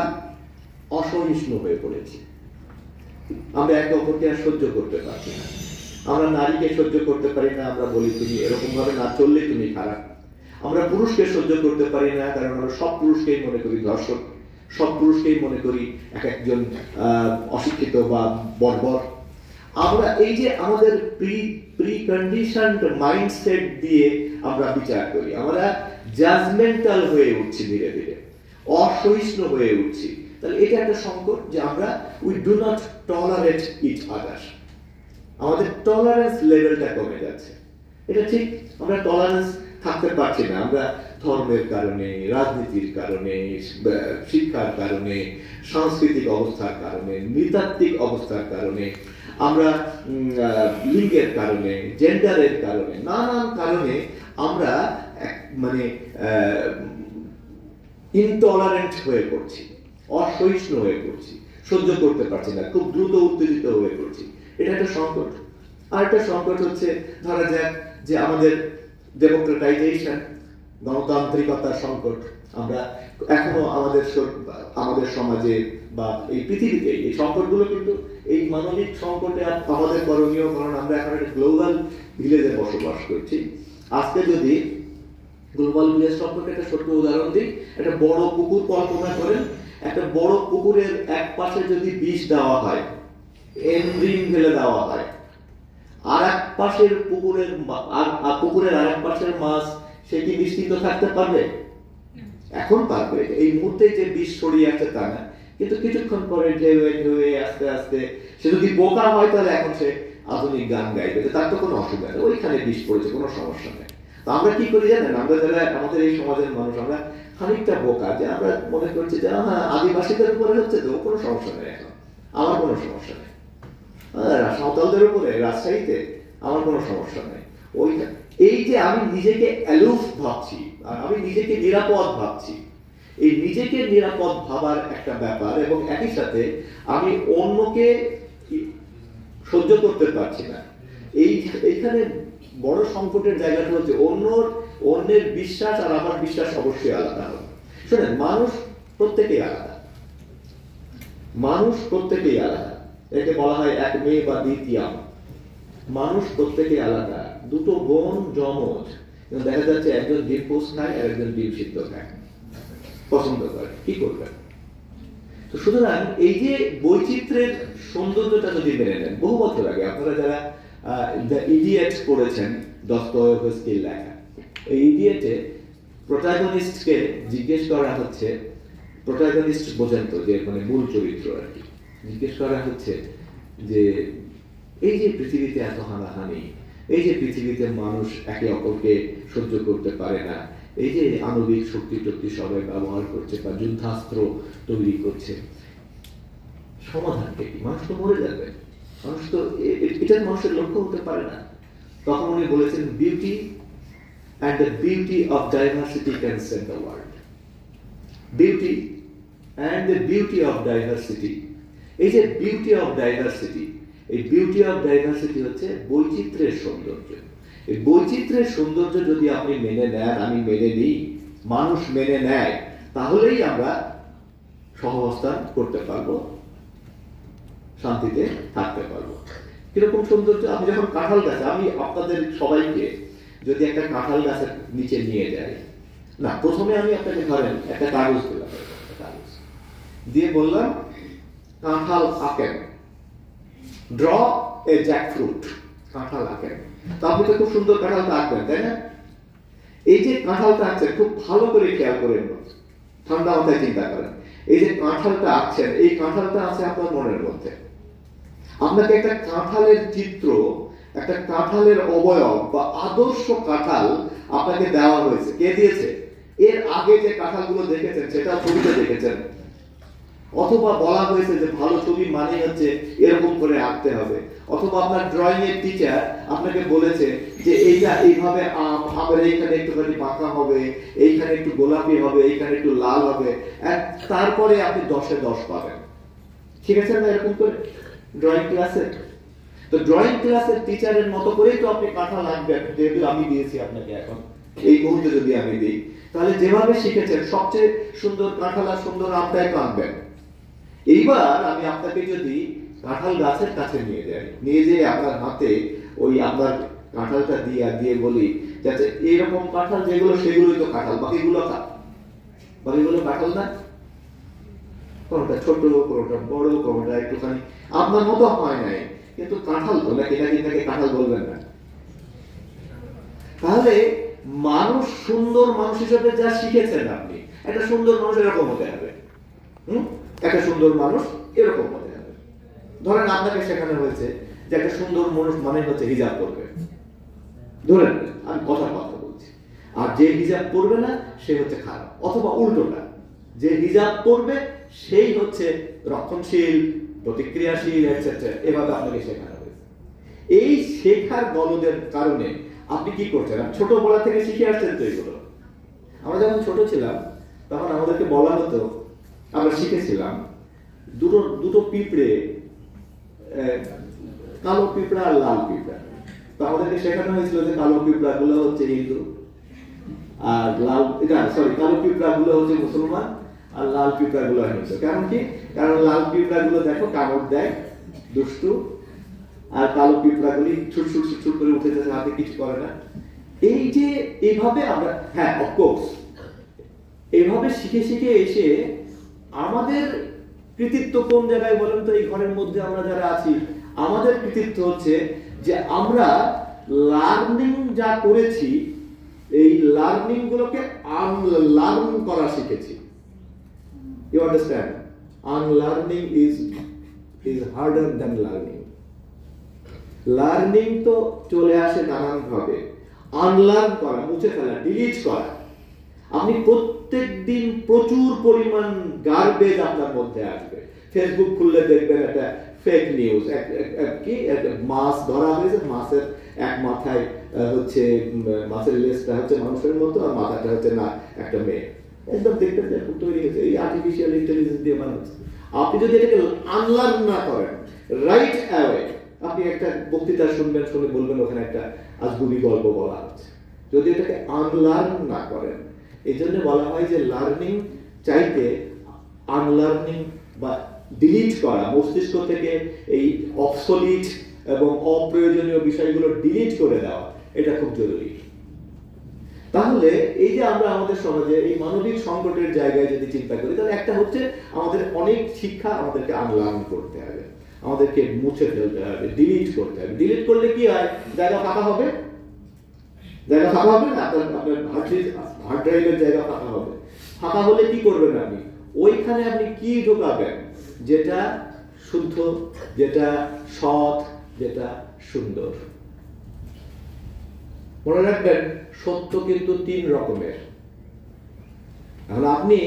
অসহিষ্ণু হয়ে পড়েছি, আমরা একে অপরকে আর সহ্য করতে পারছি না। আমরা নারীকে সহ্য করতে পারি না, আমরা বলি তুমি এরকম ভাবে না চললে তুমি খারাপ। আমরা পুরুষকে সহ্য করতে পারি না, কারণ আমরা সব পুরুষকেই মনে করি ধর্ষক, সব পুরুষকেই মনে করি এক একজন অশিক্ষিত বা বর্বর। আমরা এই যে আমাদের প্রি কন্ডিশনড মাইন্ডসেট দিয়ে আমরা বিচার করি, আমরা জাজমেন্টাল হয়ে উঠছি, ধীরে ধীরে অসহিষ্ণু হয়ে উঠছি। তাহলে এটা একটা সংকট যে আমরা we do not tolerate each other. আমাদের টলারেন্স লেভেলটা কমে যাচ্ছে। এটা ঠিক, আমরা টলারেন্স থাকতে পারছি না। আমরা ধর্মের কারণে, রাজনীতির কারণে, শিক্ষার কারণে, সাংস্কৃতিক অবস্থার কারণে, নৃতাত্ত্বিক অবস্থার কারণে, আমরা লিঙ্গের কারণে, জেন্ডারের কারণে, নানান কারণে আমরা মানে ইনটলারেন্ট হয়ে পড়ছি, অসহিষ্ণু হয়ে পড়ছি, সহ্য করতে পারছি না, খুব দ্রুত উত্তেজিত হয়ে পড়ছি। এটা একটা সংকট। আর একটা সংকট হচ্ছে ধরা যাক যে আমাদের ডেমোক্রেটাইজেশন, গণতান্ত্রিকতার সংকট। আমরা এখনো আমাদের সমাজে বা এই পৃথিবীতে এই সংকটগুলো কিন্তু এই মানবিক সংকটে আমাদের করণীয়, কারণ আমরা এখন একটা গ্লোবাল ভিলেজে বসবাস করছি। আজকে যদি গ্লোবাল ভিলেজ সম্পর্কে একটা ছোট্ট উদাহরণ দিই, একটা বড় পুকুর কল্পনা করেন। একটা বড় পুকুরের এক পাশে যদি বিষ দেওয়া হয়, এনরিং ফেলে দেওয়া হয়, আর এক পাশের পুকুরের আর এক পাশের মাছ, সে কি নিশ্চিত থাকতে পারবে? এখন পারবে। এই মুহূর্তে যে বিষ ছড়িয়ে আছে তা না, কিন্তু কিছুক্ষণ পরে ঢেউয়ে আস্তে আস্তে সে যদি বোকা হয় তাহলে এখন সে আধুনিক গান গাইবে, তার তো কোনো অসুবিধা নেই, ওইখানে বিষ পড়েছে, কোনো সমস্যা নেই। তো আমরা কি করি জানেন, আমরা যারা আমাদের এই সমাজের মানুষ, আমরা খানিকটা বোকা, যে আমরা মনে করছি যে হ্যাঁ আদিবাসীদের উপরে হচ্ছে তো কোনো সমস্যা নেই, এখন আমার কোনো সমস্যা নেই, সাঁওতালদের উপরে রাজশাহীতে আমার কোনো সমস্যা নেই। এই যে আমি নিজেকে অ্যালুফ ভাবছি, আমি নিজেকে নিরাপদ ভাবছি, এই নিজেকে নিরাপদ ভাবার একটা ব্যাপার, এবং একই সাথে আমি অন্যকে সহ্য করতে পারছি না। এইখানে বড় সংকটের জায়গাটা হচ্ছে অন্যের বিশ্বাস আর আমার বিশ্বাস অবশ্যই আলাদা হবে। শোনেন, মানুষ প্রত্যেকেই আলাদা, একে বলা হয় এক মেয়ে বা দ্বিতীয়। মানুষ প্রত্যেকেই আলাদা, দুটো বোন জমজ, দেখা যাচ্ছে একজন ডিম পোস্ট খায় আর একজন ডিম সিদ্ধ খায়, পছন্দ করে, কি করবেন? তো সুতরাং এই যে বৈচিত্র্যের সৌন্দর্যটা যদি মেনে নেন, বহু বছর আগে আপনারা যারা দ্য ইডিয়েট পড়েছেন, দস্তয়েভস্কির লেখা, এই ইডিয়েটে প্রোটাগনিস্টকে জিজ্ঞেস করা হচ্ছে, প্রোটাগনিস্ট বোঝেন তো, যে মানে মূল চরিত্র আর কি, জিজ্ঞেস করা হচ্ছে যে এই যে পৃথিবীতে এত হানাহানি, এই যে পৃথিবীতে মানুষ একে অপরকে সহ্য করতে পারে না, এই যে আণবিক শক্তি টক্তি সবাই ব্যবহার করছে বা যুদ্ধাস্ত্র তৈরি করছে, সমাধানটা কি? মানুষ তো মরে যাবে, মানুষ তো, এটা মানুষের লক্ষ্য হতে পারে না। তখন উনি বলেছেন, beauty and the beauty of diversity can save the world. Beauty and the beauty of diversity. এই যে বিউটি অফ ডাইভার্সিটি, এই বিউটি অফ ডাইভার্সিটি হচ্ছে বৈচিত্র্যের সৌন্দর্য। এই বৈচিত্র্যের সৌন্দর্য যদি আপনি মেনে নেন, আমি মেনে নিই, মানুষ মেনে নেয়, তাহলেই আমরা সহাবস্থান করতে পারবো, শান্তিতে থাকতে পারবো। কিরকম সৌন্দর্য! আপনি যখন কাঁঠাল গাছে, আমি আপনাদের সবাইকে যদি একটা কাঁঠাল গাছের নিচে নিয়ে যাই, না প্রথমে আমি আপনাকে ধরেন একটা কাগজ দিলাম, কাগজ দিয়ে বললাম কাঁঠাল আঁকেন, ড্র এ জ্যাকফ্রুট, কাঁঠাল আঁকেন। তো আপনি তো খুব সুন্দর কাঁঠালটা আঁকবেন, তাই না? এই যে কাঁঠালটা আঁকছেন, খুব ভালো করে খেয়াল করেন, ঠান্ডা মাথায় চিন্তা করেন, এই যে কাঁঠালটা আঁকছেন, এই কাঁঠালটা আছে আপনার মনের মধ্যে। আপনাকে একটা কাঁঠালের চিত্র, একটা কাঁঠালের অবয়ব বা আদর্শ কাঁঠাল আপনাকে দেওয়া হয়েছে। কে দিয়েছে? এর আগে যে কাঁঠালগুলো দেখেছেন সেটা ছবিতে দেখেছেন, অথবা বলা হয়েছে যে ভালো ছবি মানে হচ্ছে এরকম করে আঁকতে হবে, অথবা আপনার ড্রয়িং এর টিচার আপনাকে বলেছে যে এইটা এইভাবে আমের এইখানে একটুখানি বাঁকা হবে, এইখানে একটু গোলাপি হবে, এইখানে একটু লাল হবে, তারপরে আপনি 10-এ 10 পাবেন। ঠিক আছে না? এরকম করে ড্রয়িং ক্লাসে, তো ড্রয়িং ক্লাসের টিচারের মতো করেই তো আপনি কাঁঠাল আঁকবেন। যেহেতু আমি দিয়েছি আপনাকে, এখন এই মুহূর্তে যদি আমি দিই, তাহলে যেভাবে শিখেছেন সবচেয়ে সুন্দর কাঁঠাল আর সুন্দর আমটাই তো আঁকবেন। এইবার আমি আপনাকে যদি কাঁঠাল গাছের কাছে নিয়ে যাই, নিয়ে যেয়ে আপনার হাতে ওই আপনার কাঁঠালটা দিয়ে বলি যাতে এরকম কাঁঠাল যেগুলো সেগুলোই তো কাঁঠাল, বাকিগুলো কাঁঠাল না, কোনটা ছোট, কোনটা বড়, কোনটা একটুখানি আপনার মতো হয় নাই, কিন্তু কাঁঠাল তো নাকি, নাকি কাঁঠাল বলবেন না। তাহলে মানুষ, সুন্দর মানুষ হিসেবে যা শিখেছেন আপনি, একটা সুন্দর মানুষ এরকম হতে হবে, একটা সুন্দর মানুষ এরকম হতে হবে। ধরেন আপনাকে শেখানো হয়েছে যে একটা সুন্দর মানুষ মানে হচ্ছে হিজাব করবে, ধরেন আমি কথা বলছি, আর যে হিজাব করবে না সে হচ্ছে খারাপ, অথবা উল্টোটা, যে হিজাব করবে সেই হচ্ছে রক্ষণশীল, প্রতিক্রিয়াশীল, এটসেট্রা। এভাবে আপনাকে শেখানো হয়েছে। এই শেখার গলদের কারণে আপনি কি করছেন? ছোটবেলা থেকে শিখে আসছেন তো এগুলো। আমরা যখন ছোট ছিলাম তখন আমাদেরকে বলা হতো, আমরা শিখেছিলাম দুটো পিঁপড়ে, কালো পিঁপড়া আর লাল পিঁপড়া। তো আমাদেরকে শেখানো হয়েছিল যে কালো পিঁপড়া গুলো হচ্ছে হিন্দু, আর কালো পিঁপড়া গুলো হচ্ছে মুসলমান, আর লাল পিঁপড়া গুলো হিন্দু। কারণ কি? কারণ লাল পিঁপড়া গুলো দেখো কামড় দেয়, দুষ্টু, আর কালো পিঁপড়া গুলি ছুট করে উঠে যাচ্ছে, হাতে কিছু করে না। এই যে এইভাবে আমরা, হ্যাঁ অফকোর্স, এইভাবে শিখে শিখে এসে আমাদের কৃতিত্ব কোন জায়গায় বলেন তো? এই ঘরের মধ্যে আমরা যারা আছি, আমাদের কৃতিত্ব হচ্ছে যে আমরা লার্নিং যা করেছি, এই লার্নিং গুলোকে আনলার্ন করা শিখেছি। You understand? Unlearning is harder than learning. Learning তো চলে আসে নানান ভাবে, আনলার্ন করা, মুছে ফেলা, ডিলিট করা। আপনি প্রত্যেক দিন প্রচুর পরিমাণ গার্বেজ আপনার মধ্যে আসবে। ফেসবুক খুললে দেখবেন একটা ফেক নিউজ, কি মাছ ধরা হয়েছে, মাছের এক মাথায় হচ্ছে, মাছের লেজটা হচ্ছে মানুষের মতো আর মাথাটা হচ্ছে না একটা মেয়ে, একদম দেখবেন যে তৈরি হয়েছে, এই আর্টিফিশিয়াল ইন্টেলিজেন্স দিয়ে বানাচ্ছে। আপনি যদি এটাকে আনলার্ন না করেন, রাইট অ্যাওয়ে, আপনি একটা বক্তৃতা শুনবেন, শুনে বলবেন ওখানে একটা আজগুবি গল্প বলা হচ্ছে। যদি এটাকে আনলার্ন না করেন, এই জন্য বলা হয় যে লার্নিং চাইতে আনলার্নিং বা ডিলিট করা, মস্তিষ্ক থেকে এই অবসলিট এবং অপ্রয়োজনীয় বিষয়গুলো ডিলিট করে দেওয়া, এটা খুব জরুরি। তাহলে এই যে আমরা আমাদের সমাজে এই মানবিক সংকটের জায়গায় যদি চিন্তা করি, তাহলে একটা হচ্ছে আমাদের অনেক শিক্ষা আমাদেরকে আনলার্ন করতে হবে, আমাদেরকে মুছে ফেলতে হবে, ডিলিট করতে হবে। ডিলিট করলে কি হয়? জায়গা ফাঁকা হবে, জায়গা ফাঁকা হবে না, আপনার হার্ড ড্রাইভের জায়গা ফাঁকা হবে। ফাঁকা হলে কি করবেন আপনি? ওইখানে আপনি কি ঢোকাবেন? যেটা শুদ্ধ, যেটা সৎ, যেটা সুন্দর। মনে রাখবেন, সত্য কিন্তু 3 রকমের। এখন আপনি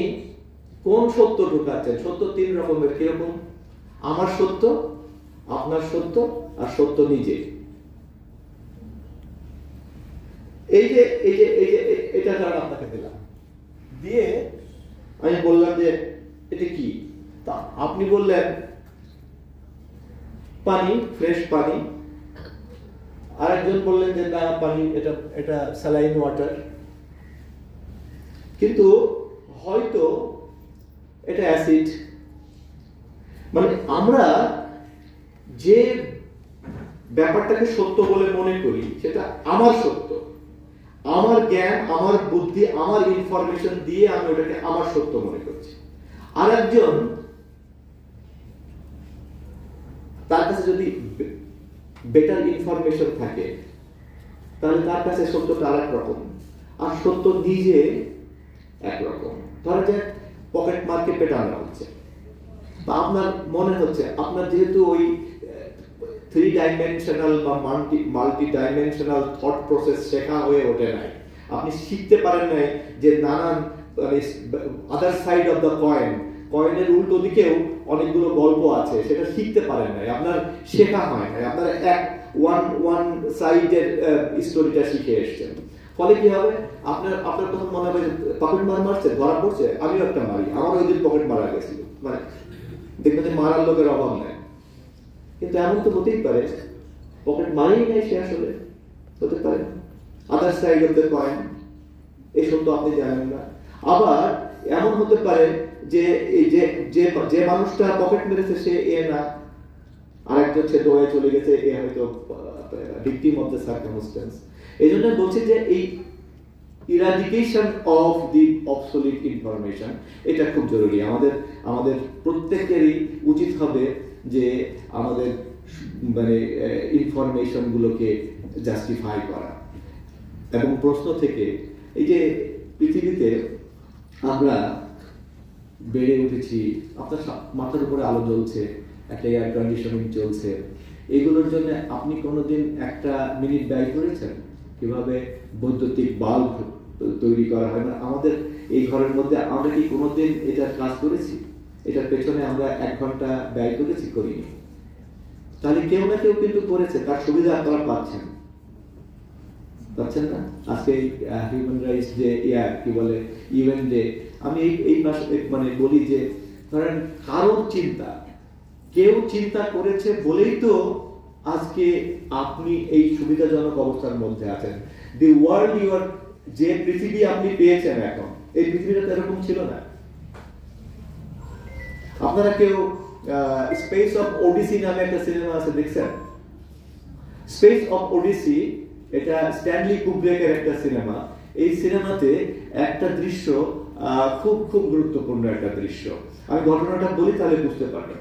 কোন সত্য ঢোকাচ্ছেন? সত্য 3 রকমের। কিরকম? আমার সত্য, আপনার সত্য, আর সত্য নিজে। এই যে এটা কারণ আপনাকে দিলাম, দিয়ে আমি বললাম যে এটা কি? তা আপনি বললেন পানি, ফ্রেশ পানি। আরেকজন বললেন যে না পানি এটা এটা স্যালাইন ওয়াটার, কিন্তু হয়তো এটা অ্যাসিড। মানে আমরা যে ব্যাপারটাকে সত্য বলে মনে করি সেটা আমার সত্য, আমার জ্ঞান, আমার বুদ্ধি, আমার ইনফরমেশন দিয়ে আমি ওটাকে আমার সত্য মনে করছি। আর একজন তার কাছে যদি বেটার ইনফরমেশন থাকে তাহলে তার কাছে সত্যটা আর এক রকম, আর সত্য নিজে একরকম। ধরা যাক পকেট মারকে পেটানো হচ্ছে, বা আপনার মনে হচ্ছে আপনার যেহেতু ওই 3 ডাইমেনশনাল বা মাল্টি ডাইমেনশনাল থট প্রসেস শেখা হয়ে ওঠে নাই, আপনি শিখতে পারেন নাই যে নানান আদার সাইড অফ দ্য কয়েনের উল্টো দিকেও অনেকগুলো গল্প আছে, সেটা শিখতে পারেন নাই, আপনার শেখা হয় নাই, আপনার ওয়ান সাইডের স্টোরিটা শিখে এসছেন। ফলে কি হবে, আপনার তখন মনে হবে পকেট মারছে, ধরা পড়ছে, আমিও একটা মারি, আমার ওই দিন পকেট মারা গেছিল। মানে দেখবেন যে মারার লোকের অভাব নাই, কিন্তু এমন তো হতেই পারে পকেট মারেই নাই সে, আসলে হতে পারে other side of the coin, এই সত্য আপনি জানেন না। আবার এমন হতে পারে যে যে মানুষটা পকেট মেরেছে সে এ না, আরেকজন সে দৌড়ে চলে গেছে, এ হয়তো ভিকটিম অফ দ্য সার্কামস্টেন্স। এই জন্য বলছি যে এই eradication of the obsolete information এটা খুব জরুরি। আমাদের প্রত্যেকেরই উচিত হবে যে আমাদের মানে ইনফরমেশন গুলোকে জাস্টিফাই করা এবং প্রশ্ন থেকে। এই যে পৃথিবীতে আমরা বেড়ে উঠেছি, আপনার মাথার উপরে আলো জ্বলছে, একটা এয়ার কন্ডিশনিং চলছে, এগুলোর জন্য আপনি কোনোদিন একটা মিনিট ব্যয় করেছেন কিভাবে বৈদ্যুতিক বাল্ব তৈরি করা হয়? না, আমাদের এই ঘরের মধ্যে আমরা কি কোনোদিন এটার কাজ করেছি? এটার পেছনে আমরা 1 ঘন্টা ব্যয় করেছি? করিনি। তাহলে কেউ না কেউ কিন্তু করেছে, তার সুবিধা আপনারা পাচ্ছেন না। আজকে হিউম্যান রাইটস ডে, কি বলে ইউএন ডে, আমি এই মানে বলি যে ধরেন কারোর চিন্তা, কেউ চিন্তা করেছে বলেই তো আজকে আপনি এই সুবিধাজনক অবস্থার মধ্যে আছেন। দি ওয়ার্ল্ড ইউর, যে পৃথিবী আপনি পেয়েছেন এখন, এই পৃথিবীটা তো এরকম ছিল না। আপনারা কেউ স্পেস অফ ওডিসি নামে একটা সিনেমা আছে, দেখছেন? স্পেস অফ ওডিসি, এটা স্ট্যানলি কুব্রিকের একটা সিনেমা। এই সিনেমাতে একটা দৃশ্য খুব খুব গুরুত্বপূর্ণ একটা দৃশ্য, আমি ঘটনাটা বলি তাহলে বুঝতে পারবেন।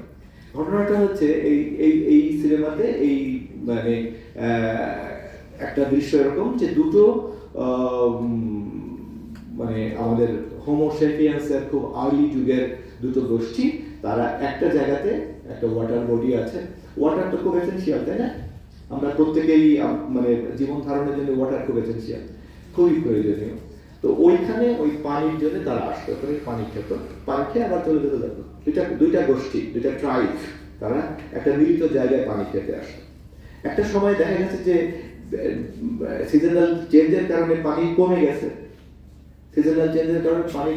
ঘটনাটা হচ্ছে এই সিনেমাতে এই মানে একটা দৃশ্য এরকম যে দুটো মানে আমাদের হোমো সেপিয়েন্সের খুব আর্লি যুগের দুটো গোষ্ঠী, তারা একটা জায়গাতে, একটা ওয়াটার বডি আছে, ওয়াটার তো খুব এসেনশিয়াল, তাই না? আমরা প্রত্যেকেই মানে জীবন ধারণের জন্য ওয়াটার খুব এসেনশিয়াল, খুবই প্রয়োজনীয়। তো ওইখানে ওই পানির জন্য তারা আসতো, পানি খেত, পানি খেয়ে আবার চলে যেতে দেখো। দুইটা গোষ্ঠী, দুইটা ট্রাইব, তারা একটা মিলিত জায়গায় পানি খেতে আসতো। একটা সময় দেখা গেছে যে সিজনাল চেঞ্জের কারণে পানি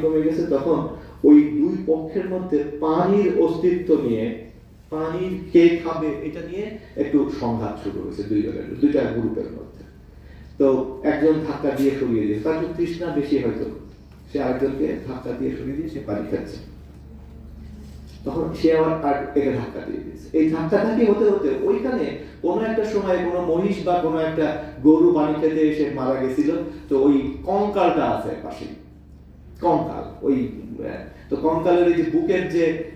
কমে গেছে, তখন ওই দুই পক্ষের মধ্যে পানির অস্তিত্ব নিয়ে, পানি কে খাবে এটা নিয়ে একটু সংঘাত শুরু হয়েছে দুইটা গ্রুপের মধ্যে। তো একজন ধাক্কা দিয়ে সরিয়ে দিয়ে, তার যদি তৃষ্ণা বেশি হয়তো, সে আরেকজনকে ধাক্কা দিয়ে সরিয়ে দিয়ে সে পানি খাচ্ছে, তখন সে আবার একে ধাক্কা দিয়ে দিয়েছে। এই ধাক্কাধাক্কি হতে হতে ওইখানে কোনো একটা সময় কোনো মহিষ বা কোনো একটা গরু পানি খেতে এসে মারা গেছিল। তো ওই কঙ্কালটা আছে পাশে, কঙ্কাল, ওই তো কঙ্কালের এই যে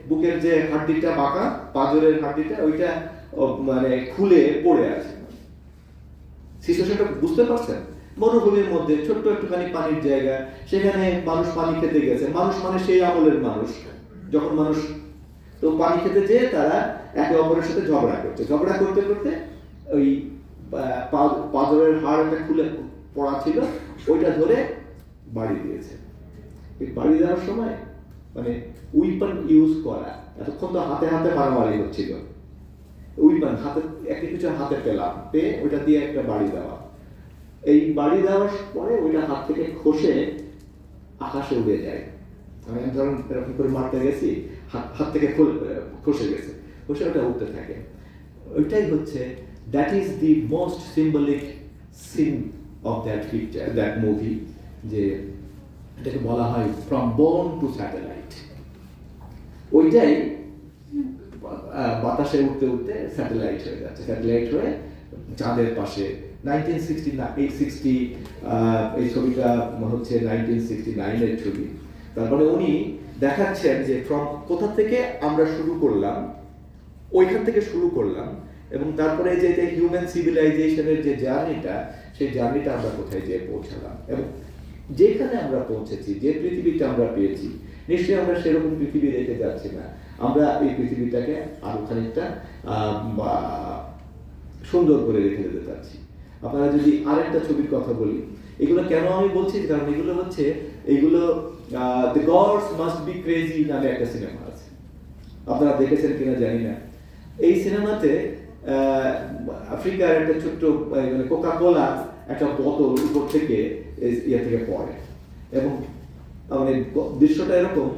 বুকের যে হাড্ডিটা বাঁকা, পাঁজরের হাড্ডিটা, ওইটা মানে খুলে পড়ে আছে। সিচুয়েশনটা বুঝতে পারছেন? মরুভূমির মধ্যে ছোট্ট একটুখানি পানির জায়গা, সেখানে মানুষ পানি খেতে গেছে। মানুষ মানে সেই আমলের মানুষ, যখন মানুষ তো পানি খেতে যেয়ে তারা একে অপরের সাথে ঝগড়া করতে করতে ওই পাঁজরের হাড় একটা খুলে পড়া ছিল, ওইটা ধরে বাড়ি দিয়েছে। বাড়ি দেওয়ার সময় মানে উইপন ইউজ করা, এতক্ষণ তো হাতে হাতে মারামারি হচ্ছিল, উইপন হাতে একটা কিছু হাতে পেয়ে ওইটা দিয়ে একটা বাড়ি দেওয়া। এই বাড়ি দেওয়ার পরে ওইটা হাত থেকে খসে আকাশে উড়ে যায়। আমি ধরুন এরকম করে মারতে গেছি, হাত থেকে খসে গেছে, খসে ওটা উঠতে থাকে। ওইটাই হচ্ছে that is the most symbolic scene of that picture, that movie, যে এটাকে বলা হয় ফ্রম বোর্ন টু স্যাটেলাইট। ওইটাই বাতাসে উঠতে উঠতে স্যাটেলাইট হয়ে যাচ্ছে, স্যাটেলাইট হয়ে চাঁদের পাশে। 1960 এই ছবিটা হচ্ছে 1969-এর ছবি। তারপরে উনি দেখাচ্ছেন যে ফ্রম কোথা থেকে আমরা শুরু করলাম, ওইখান থেকে শুরু করলাম, এবং তারপরে যে হিউম্যান সিভিলাইজেশনের যে জার্নিটা, সেই জার্নিটা আমরা কোথায় যেয়ে পৌঁছালাম, এবং যেখানে আমরা পৌঁছেছি, যে পৃথিবীটা আমরা পেয়েছি, নিশ্চয়ই আমরা সেরকম পৃথিবী রেখে যাচ্ছি না। আমরা এই পৃথিবীটাকে আরো খানিকটা সুন্দর করে রেখে যেতে চাচ্ছি। আপনারা যদি আরেকটা ছবির কথা বলি, এগুলো কেন আমি বলছি, কারণ এগুলো হচ্ছে, এগুলো the Gods must be crazy নামে একটা সিনেমা আছে, আপনারা দেখেছেন কিনা জানি না। এই সিনেমাতে আফ্রিকার একটা ছোট্ট মানে কোকা কোলা একটা বোতল উপর থেকে ইয়ে থেকে পড়ে, এবং মানে দৃশ্যটা এরকম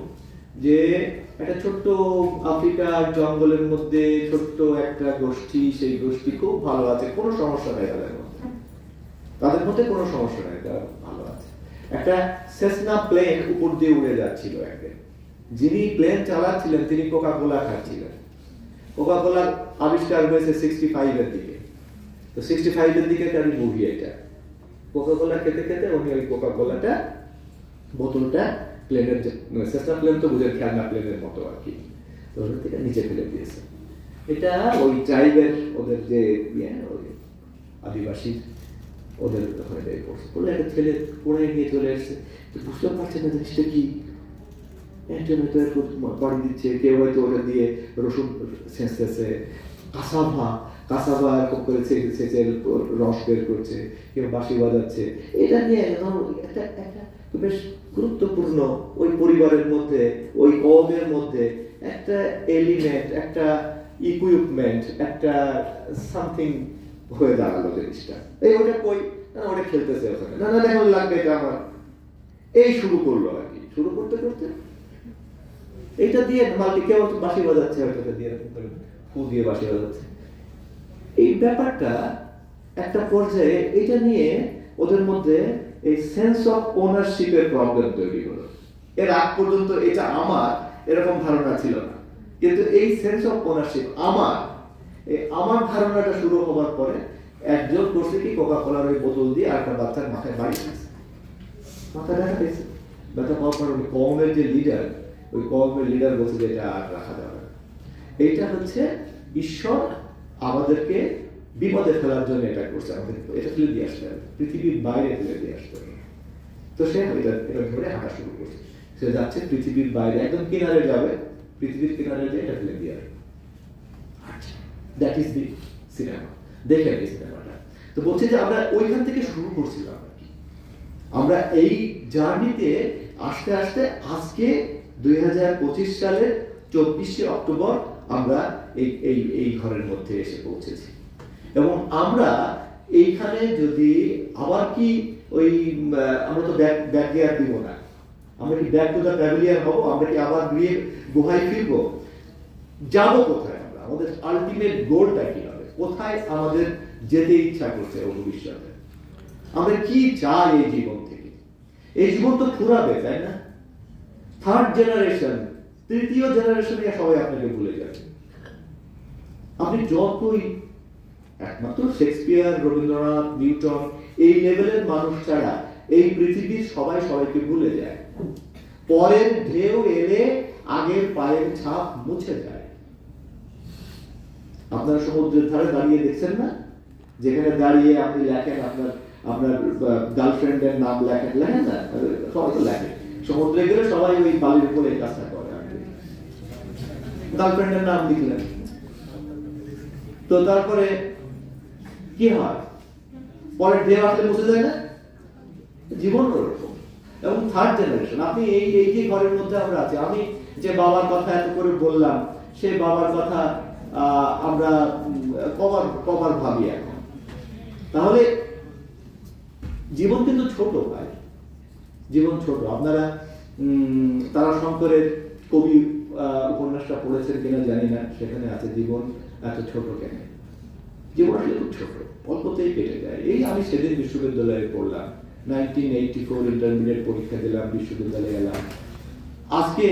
যে একটা ছোট্ট আফ্রিকার জঙ্গলের মধ্যে ছোট্ট একটা গোষ্ঠী, সেই গোষ্ঠী খুব ভালো আছে, কোনো সমস্যা নেই তাদের মধ্যে কোনো সমস্যা নেই, তারা ভালো আছে। একটা সেসনা প্লেন উপর দিয়ে উড়ে যাচ্ছিল একদিন, যিনি প্লেন চালাচ্ছিলেন তিনি কোকা কোলা খাচ্ছিলেন। কোকা কোলা আবিষ্কার হয়েছে 65-এর দিকে, তো 65-এর দিকে তার মুভি এটা। কোকা কোলা খেতে খেতে উনি ওই কোকা কোলাটা বোতলটা প্লেনের, সেসনা প্লেন তো বুঝে খেলনা প্লেনের মতো আর কি, তো ওখান থেকে নিচে ফেলে দিয়েছে। এটা ওই ট্রাইবের, ওদের যে আদিবাসী, ওদের ওখানে পড়ছে, পড়লে একটা ছেলে পড়ে গিয়ে চলে এসছে, বুঝতে পারছে না জিনিসটা কি। একজন হয়তো বাড়ি দিচ্ছে, কেউ হয়তো ওটা দিয়ে রসুন ছেঁচতেছে, কাসাভা এরকম করে ছেঁচে রস বের করছে, কেউ বাঁশি বাজাচ্ছে। এটা নিয়ে একটা বেশ গুরুত্বপূর্ণ ওই পরিবারের মধ্যে, ওই কওমের মধ্যে একটা এলিমেন্ট, একটা ইকুইপমেন্ট, একটা সামথিং হয়ে দাঁড়ালো জিনিসটা। এই ওটা কই না, ওটা খেলতেছে ওখানে, না না এখন লাগবে এটা আমার, এই শুরু করলো আর কি। শুরু করতে করতে এটা দিয়ে মাল্টি, কেউ বাঁশি বাজাচ্ছে, হয়তো দিয়ে ফু দিয়ে বাঁশি বাজাচ্ছে। এই ব্যাপারটা একটা পর্যায়ে এটা নিয়ে ওদের মধ্যে এই সেন্স অফ ওনারশিপের প্রবলেম তৈরি হলো। এর আগ পর্যন্ত এটা আমার এরকম ধারণা ছিল না, কিন্তু এই সেন্স অফ ওনারশিপ আমার ধারণাটা শুরু হওয়ার পরে একজন করছে কি, কোকা কোলার ওই বোতল দিয়ে একটা বাচ্চার মাথায় বাড়ি দিয়েছে, মাথা দেখা পেয়েছে। ব্যথা পাওয়ার পর ওই কওমের যে লিডার, ওই কওমের লিডার বলছে যে এটা আর রাখা যাবে না, এইটা হচ্ছে ঈশ্বর আমাদেরকে বিপদে ফেলার জন্য এটা করছে, আমাদের এটা ফেলে দিয়ে আসতে হবে, পৃথিবীর বাইরে ফেলে দিয়ে আসতে হবে। তো সে এটা ধরে হাঁটা শুরু করছে, সে যাচ্ছে পৃথিবীর বাইরে, একদম কিনারে যাবে, পৃথিবীর কিনারে যে এটা ফেলে দিয়ে আসবে। আচ্ছা, দ্যাট ইজ দি সিনেমা। দেখেন এই সিনেমাটা, তো বলছে যে আমরা ওইখান থেকে শুরু করছিলাম আর কি। আমরা এই জার্নিতে আস্তে আস্তে আজকে 2025 সালের 24শে অক্টোবর আমরা এই ঘরের মধ্যে এসে পৌঁছেছি, এবং আমরা এইখানে যদি আবার কি ওই আমরা তো ব্যাক গিয়ার দিব না, আমরা কি ব্যাক টু দ্য প্যাভিলিয়ন হবো, আমরা কি আবার গিয়ে গুহায় ফিরবো, যাবো কোথায়, আমরা আমাদের আলটিমেট গোলটা কি হবে, কোথায় আমাদের যেতে ইচ্ছা করছে ভবিষ্যতে, আমরা কি চাই এই জীবন থেকে। এই জীবন তো ফুরাবে, তাই না? থার্ড জেনারেশন, তৃতীয় জেনারেশনে সবাই আপনাকে ভুলে যাবে। আপনি যতই, একমাত্র শেক্সপিয়ার, রবীন্দ্রনাথ, নিউটন এই লেভেলের মানুষ ছাড়া এই পৃথিবীর সবাই সবাইকে ভুলে যায়। পরের ঢেউ এলে আগের পায়ের ছাপ মুছে যায়। আপনারা সমুদ্রের ধারে দাঁড়িয়ে দেখছেন না, যেখানে দাঁড়িয়ে আপনি লেখেন আপনার গার্লফ্রেন্ডের নাম লেখেন না, সবাই তো লেখে। সমুদ্রে গেলে সবাই ওই বালির উপরে এই কাজটা করে, গার্লফ্রেন্ডের নাম লিখলেন, তো তারপরে কি হয়, পরের ঢেউ আসলে মুছে যায় না, জীবন ওরকম। এবং থার্ড জেনারেশন, আপনি এই যে ঘরের মধ্যে আমরা আছি, আমি যে বাবার কথা এত করে বললাম, সেই বাবার কথা আমরা কবার ভাবি এখন। তাহলে জীবন কিন্তু ছোট ভাই, জীবন ছোট। আপনারা তারাশঙ্করের কবি উপন্যাসটা পড়েছেন কিনা জানি না, সেখানে আছে জীবন এত ছোট কেন। জীবন আসলে খুব ছোট, অল্পতেই কেটে যায়। এই আমি সেদিন বিশ্ববিদ্যালয়ে পড়লাম, 1984 ইন্টারমিডিয়েট পরীক্ষা দিলাম, বিশ্ববিদ্যালয়ে এলাম। আজকে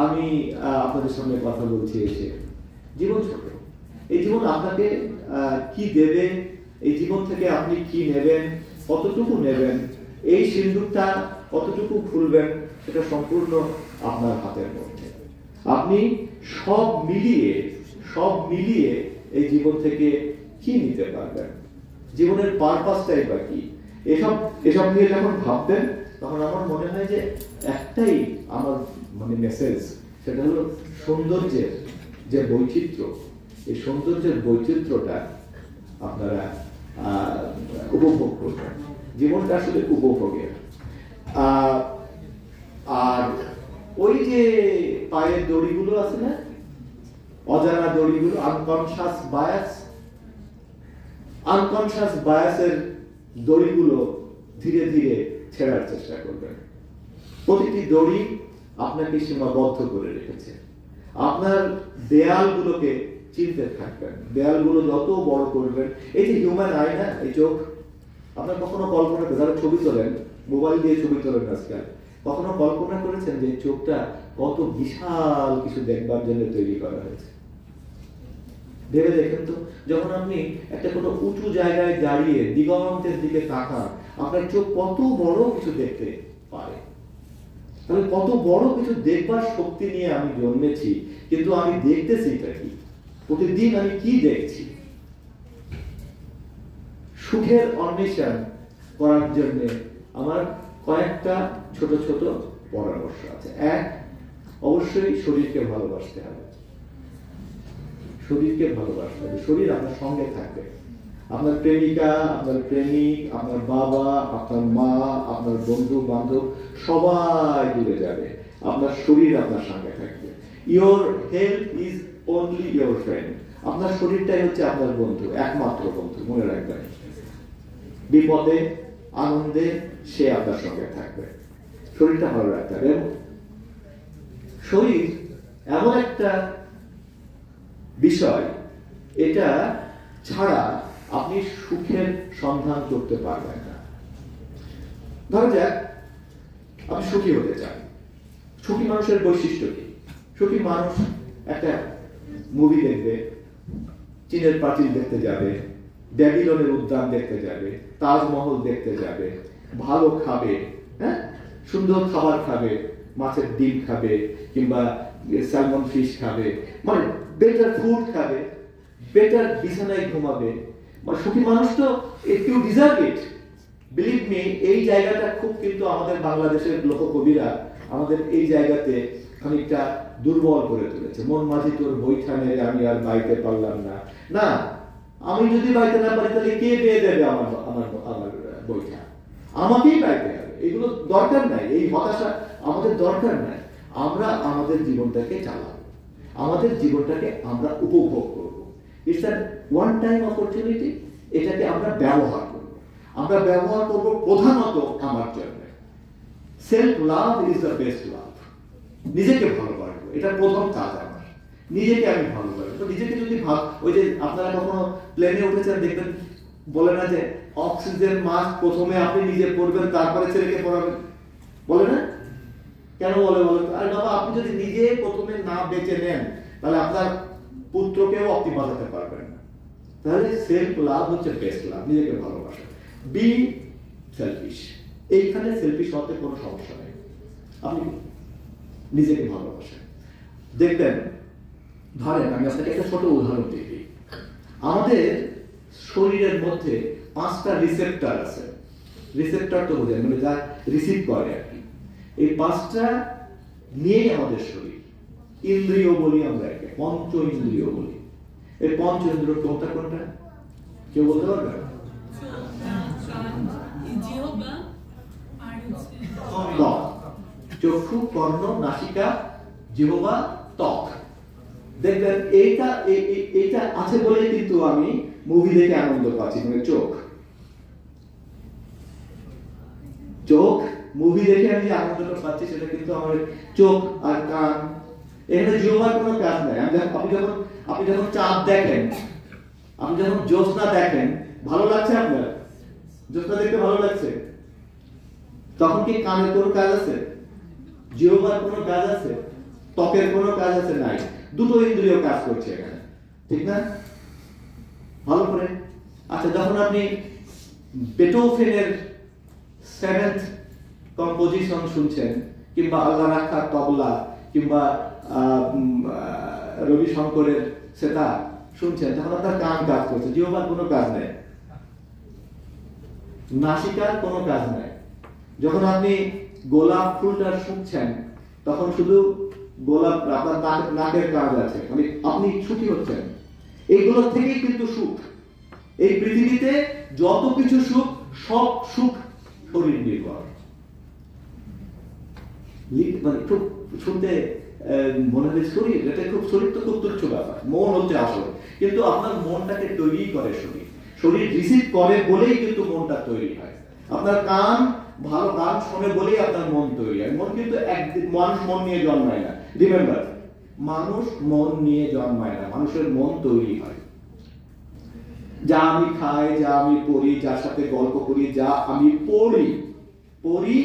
আমি আপনাদের সামনে কথা বলছি এসে। জীবন ছোট। এই জীবন আপনাকে কি দেবে, এই জীবন থেকে আপনি কি নেবেন, কতটুকু নেবেন, এই সিন্ধুকটা কতটুকু খুলবেন, সেটা সম্পূর্ণ আপনার হাতের মধ্যে। আপনি সব মিলিয়ে এই জীবন থেকে কি নিতে পারবেন, জীবনের পারপাসটাই বা কি, এসব নিয়ে যখন ভাববেন তখন আমার মনে হয় যে একটাই আমার মেসেজ, সেটা হলো সৌন্দর্যের যে বৈচিত্র্য, এই সৌন্দর্যের বৈচিত্র্যটা আপনারা উপভোগ করবেন। জীবনটা আসলে উপভোগের। আর ওই যে পায়ের দড়িগুলো আছে না, অজানা দড়িগুলো, আনকনশাস বায়াসের দড়িগুলো ধীরে ধীরে ছেড়ার চেষ্টা করবেন। প্রতিটি দড়ি আপনাকে সীমাবদ্ধ করে রেখেছে। আপনার দেয়ালগুলোকে চিনতে থাকবেন, দেয়ালগুলো যত বড় করবেন। এই যে হিউম্যান আই না, এই চোখ, আপনার কখনো কল্পনা করে, যারা ছবি তোলেন, মোবাইল দিয়ে ছবি তোলেন আজকাল, কখনো কল্পনা করেছেন যে চোখটা কত বিশাল কিছু দেখবার জন্য তৈরি করা হয়েছে? ভেবে দেখেন তো, যখন আপনি একটা কোনো উঁচু জায়গায় দাঁড়িয়ে দিগন্তের দিকে তাকান, আপনার চোখ কত বড় কিছু দেখতে পারে। তাহলে কত বড় কিছু দেখবার শক্তি নিয়ে আমি জন্মেছি, কিন্তু আমি দেখতেছি এটা কি? প্রতিদিন আমি কি দেখছি? সুখের অন্বেষণ করার জন্য আমার কয়েকটা ছোট ছোট পরামর্শ আছে। এক, অবশ্যই শরীরকে ভালোবাসতে হবে। শরীরকে ভালোবাসতে হবে। শরীর আপনার সঙ্গে থাকবে। আপনার প্রেমিকা, আপনার প্রেমিক, আপনার বাবা, আপনার মা, আপনার বন্ধু বান্ধব সবাই দূরে যাবে, আপনার শরীর আপনার সঙ্গে থাকবে। Your health is only your friend. আপনার শরীরটাই হচ্ছে আপনার বন্ধু, একমাত্র বন্ধু, মনে রাখবেন। বিপদে আনন্দে সে আপনার সঙ্গে থাকবে। শরীরটা ভালো রাখতে হবে। এবং শরীর এমন একটা বিষয়, এটা ছাড়া আপনি সুখের সন্ধান করতে পারবেন না। ধরা যাক আপনি সুখী হতে চান। সুখী মানুষের বৈশিষ্ট্য কি? সুখী মানুষ একটা মুভি দেখবে, চীনের প্রাচীর দেখতে যাবে, ব্যাবিলনের উদ্যান দেখতে যাবে, তাজমহল দেখতে যাবে, ভালো খাবে, হ্যাঁ, সুন্দর খাবার খাবে, মাছের ডিম খাবে কিংবা স্যালমন ফিশ খাবে, মানে বেটার ফুড খাবে, বেটার বিছানায় ঘুমাবে। মানে সুখী মানুষ তো একটু ডিজার্ভ ইট, বিলিভ মি। এই জায়গাটা খুব কিন্তু আমাদের বাংলাদেশের লোককবিরা আমাদের এই জায়গাতে খানিকটা দুর্বল করে তুলেছে। মন মাঝি তোর বৈঠা নেড়ে আমি আর বাইতে পারলাম না। না, আমি যদি বাইতে না পারি তাহলে কে পেয়ে দেবে আমার আমার আমার বৈঠা? আমাকেই বাইতে হবে। এগুলো দরকার নাই, এই হতাশা আমাদের দরকার নাই। আমরা আমাদের জীবনটাকে চালাবো, আমাদের জীবনটাকে আমরা উপভোগ করব। It's a one time opportunity. এটাকে আমরা ব্যবহার করব। আমরা ব্যবহার করব প্রধানত আমার জন্য। Self love is the best love. নিজেকে ভালোবাসবো, এটা প্রথম কাজ আমার। নিজেকে আমি ভালোবাসবো। নিজেকে যদি ওই যে আপনারা কখনো প্লেনে উঠেছেন, দেখবেন বলে না যে অক্সিজেন মাস্ক প্রথমে আপনি নিজে পড়বেন, তারপরে ছেলেকে পড়াবেন, বলে না? কেন বলে বলেন? আরে বাবা, আপনি যদি নিজে প্রথমে না বেঁচে নেন তাহলে আপনার পুত্রকেও আপনি বাঁচাতে পারবেন না। তাহলে সেলফ লাভ হচ্ছে বেস্ট লাভ, নিজেকে ভালোবাসা। B shellfish. এইখানে সেলফিশ হতে কোনো সমস্যা নেই। আপনি নিজেকে ভালোবাসেন। দেখবেন, ধরেন আমি আপনাকে একটা ছোট উদাহরণ দিই। আমাদের শরীরের মধ্যে 5টা রিসেপ্টর আছে। রিসেপ্টর তো বোঝেন, মানে যা রিসিভ করে আর কি। এই 5টা নিয়েই আমাদের শরীর। ইন্দ্রিয় বলি আমরা একে, পঞ্চ ইন্দ্রিয় বলি। এই পঞ্চ ইন্দ্রিয় কোনটা কোনটা কেউ বলতে পারবে? চক্ষু, কর্ণ, নাসিকা, জিহ্বা, ত্বক। দেখবেন এইটা আছে বলেই কিন্তু আমি মুভি দেখে আনন্দ পাচ্ছি। মানে চোখ মুভি দেখে আমি যে আনন্দটা পাচ্ছি সেটা কিন্তু আমার চোখ আর কান। এখানে জিহ্বার কোনো কাজ নাই। আপনি যখন চাঁদ দেখেন, আপনি যখন জ্যোৎস্না দেখেন, ভালো লাগছে আপনার? জ্যোৎস্না দেখতে ভালো লাগছে? তখন কি কানের কোনো কাজ আছে? জিহ্বার কোনো কাজ আছে? ত্বকের কোনো কাজ আছে? নাই। দুটো ইন্দ্রিয় কাজ করছে এখানে, ঠিক না? ভালো করে। আচ্ছা, যখন আপনি বেটোফেনের 7th কম্পোজিশন শুনছেন, কিংবা আল্লাহ রাখার তবলা, কিংবা রবি শঙ্করের সেতার শুনছেন, তখন আপনার কান কাজ করছে, জিহ্বার কোনো কাজ নেই, নাসিকার কোনো কাজ নেই। যখন আপনি গোলাপ ফুলটা শুনছেন, তখন শুধু গোলাপ, আপনার নাকের কাজ আছে, মানে আপনি সুখী হচ্ছেন। এইগুলোর থেকেই কিন্তু সুখ। এই পৃথিবীতে যত কিছু সুখ, সব সুখ শরীর নির্ভর। মানে খুব শুনতে মনে হয় শরীর, এটা খুব, শরীর তো খুব তুচ্ছ ব্যাপার, মন হচ্ছে আসল। কিন্তু আপনার মনটাকে তৈরি করে শরীর, শরীর রিসিভ করে বলেই কিন্তু মনটা তৈরি হয়। আপনার কান ভালো গান শোনে বলেই আপনার মন তৈরি হয়। মন কিন্তু একদিন, মানুষ মন নিয়ে জন্মায় না, রিমেম্বার, মানুষ মন নিয়ে জন্মায় না, মানুষের মন তৈরি হয়। যা আমি খাই, যা আমি পড়ি, যার সাথে গল্প করি, যা আমি পড়ি, পড়ি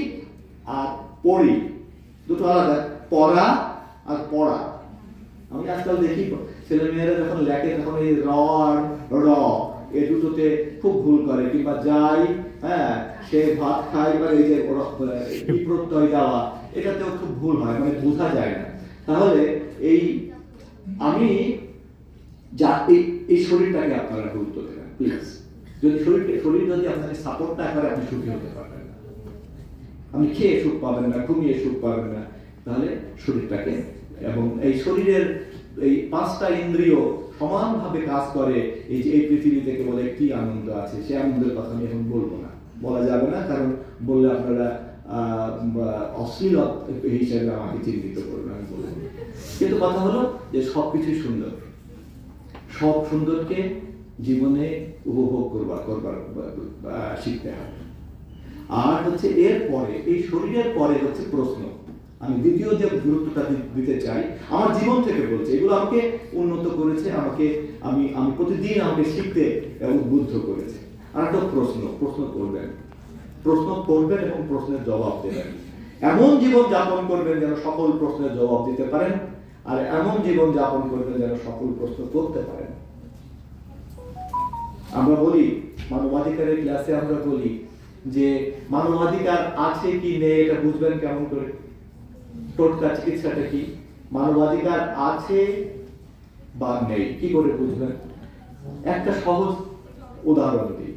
আর পড়ি দুটো আলাদা, পড়া আর পড়া। আমি আজকাল দেখি ছেলে মেয়েরা যখন লেখে, তখন এই র আর র এই দুটোতে খুব ভুল করে, কিংবা যাই, হ্যাঁ, সে ভাত খায়, বা এই যে প্রত্যয় দেওয়া, এটাতেও খুব ভুল হয়, মানে বোঝা যায় না। তাহলে এই আমি যা এই শরীরটাকে আপনারা গুরুত্ব দেবেন প্লিজ। যদি শরীর যদি আপনাকে সাপোর্ট না করে, আপনি সুখী হতে পারবেন না। আপনি খেয়ে সুখ পাবেন না, ঘুমিয়ে সুখ পাবেন না। তাহলে শরীরটাকে, এবং এই শরীরের এই 5টা ইন্দ্রিয় সমানভাবে কাজ করে। এই যে এই পৃথিবী থেকে বলে কি আনন্দ আছে, সে আনন্দের কথা আমি এখন বলবো না, বলা যাবে না, কারণ বললে আপনারা অশ্লীল হিসেবে আমাকে চিহ্নিত করবেন, আমি বলবো। কিন্তু কথা হলো যে সবকিছুই সুন্দর, সব সুন্দরকে জীবনে উপভোগ করবার শিখতে হবে। আর হচ্ছে এর পরে, এই শরীরের পরে হচ্ছে প্রশ্ন। আমি দ্বিতীয় যে গুরুত্বটা দিতে চাই, আমার জীবন থেকে বলছে, এগুলো আমাকে উন্নত করেছে, আমাকে আমি প্রতিদিন আমাকে শিখতে উদ্বুদ্ধ করেছে। আর একটা প্রশ্ন করবেন এবং প্রশ্নের জবাব দেবেন। এমন জীবন যাপন করবেন যেন সকল প্রশ্নের জবাব দিতে পারেন, আর এমন জীবন যাপন করবেন যেন সকল প্রশ্ন করতে পারেন। আমরা বলি, মানবাধিকারের ক্লাসে আমরা বলি যে মানবাধিকার আছে কি নেই এটা বুঝবেন কেমন করে? টোটকা চিকিৎসাটা কি? মানবাধিকার আছে বা নেই কি করে বুঝবেন? একটা সহজ উদাহরণ দিই।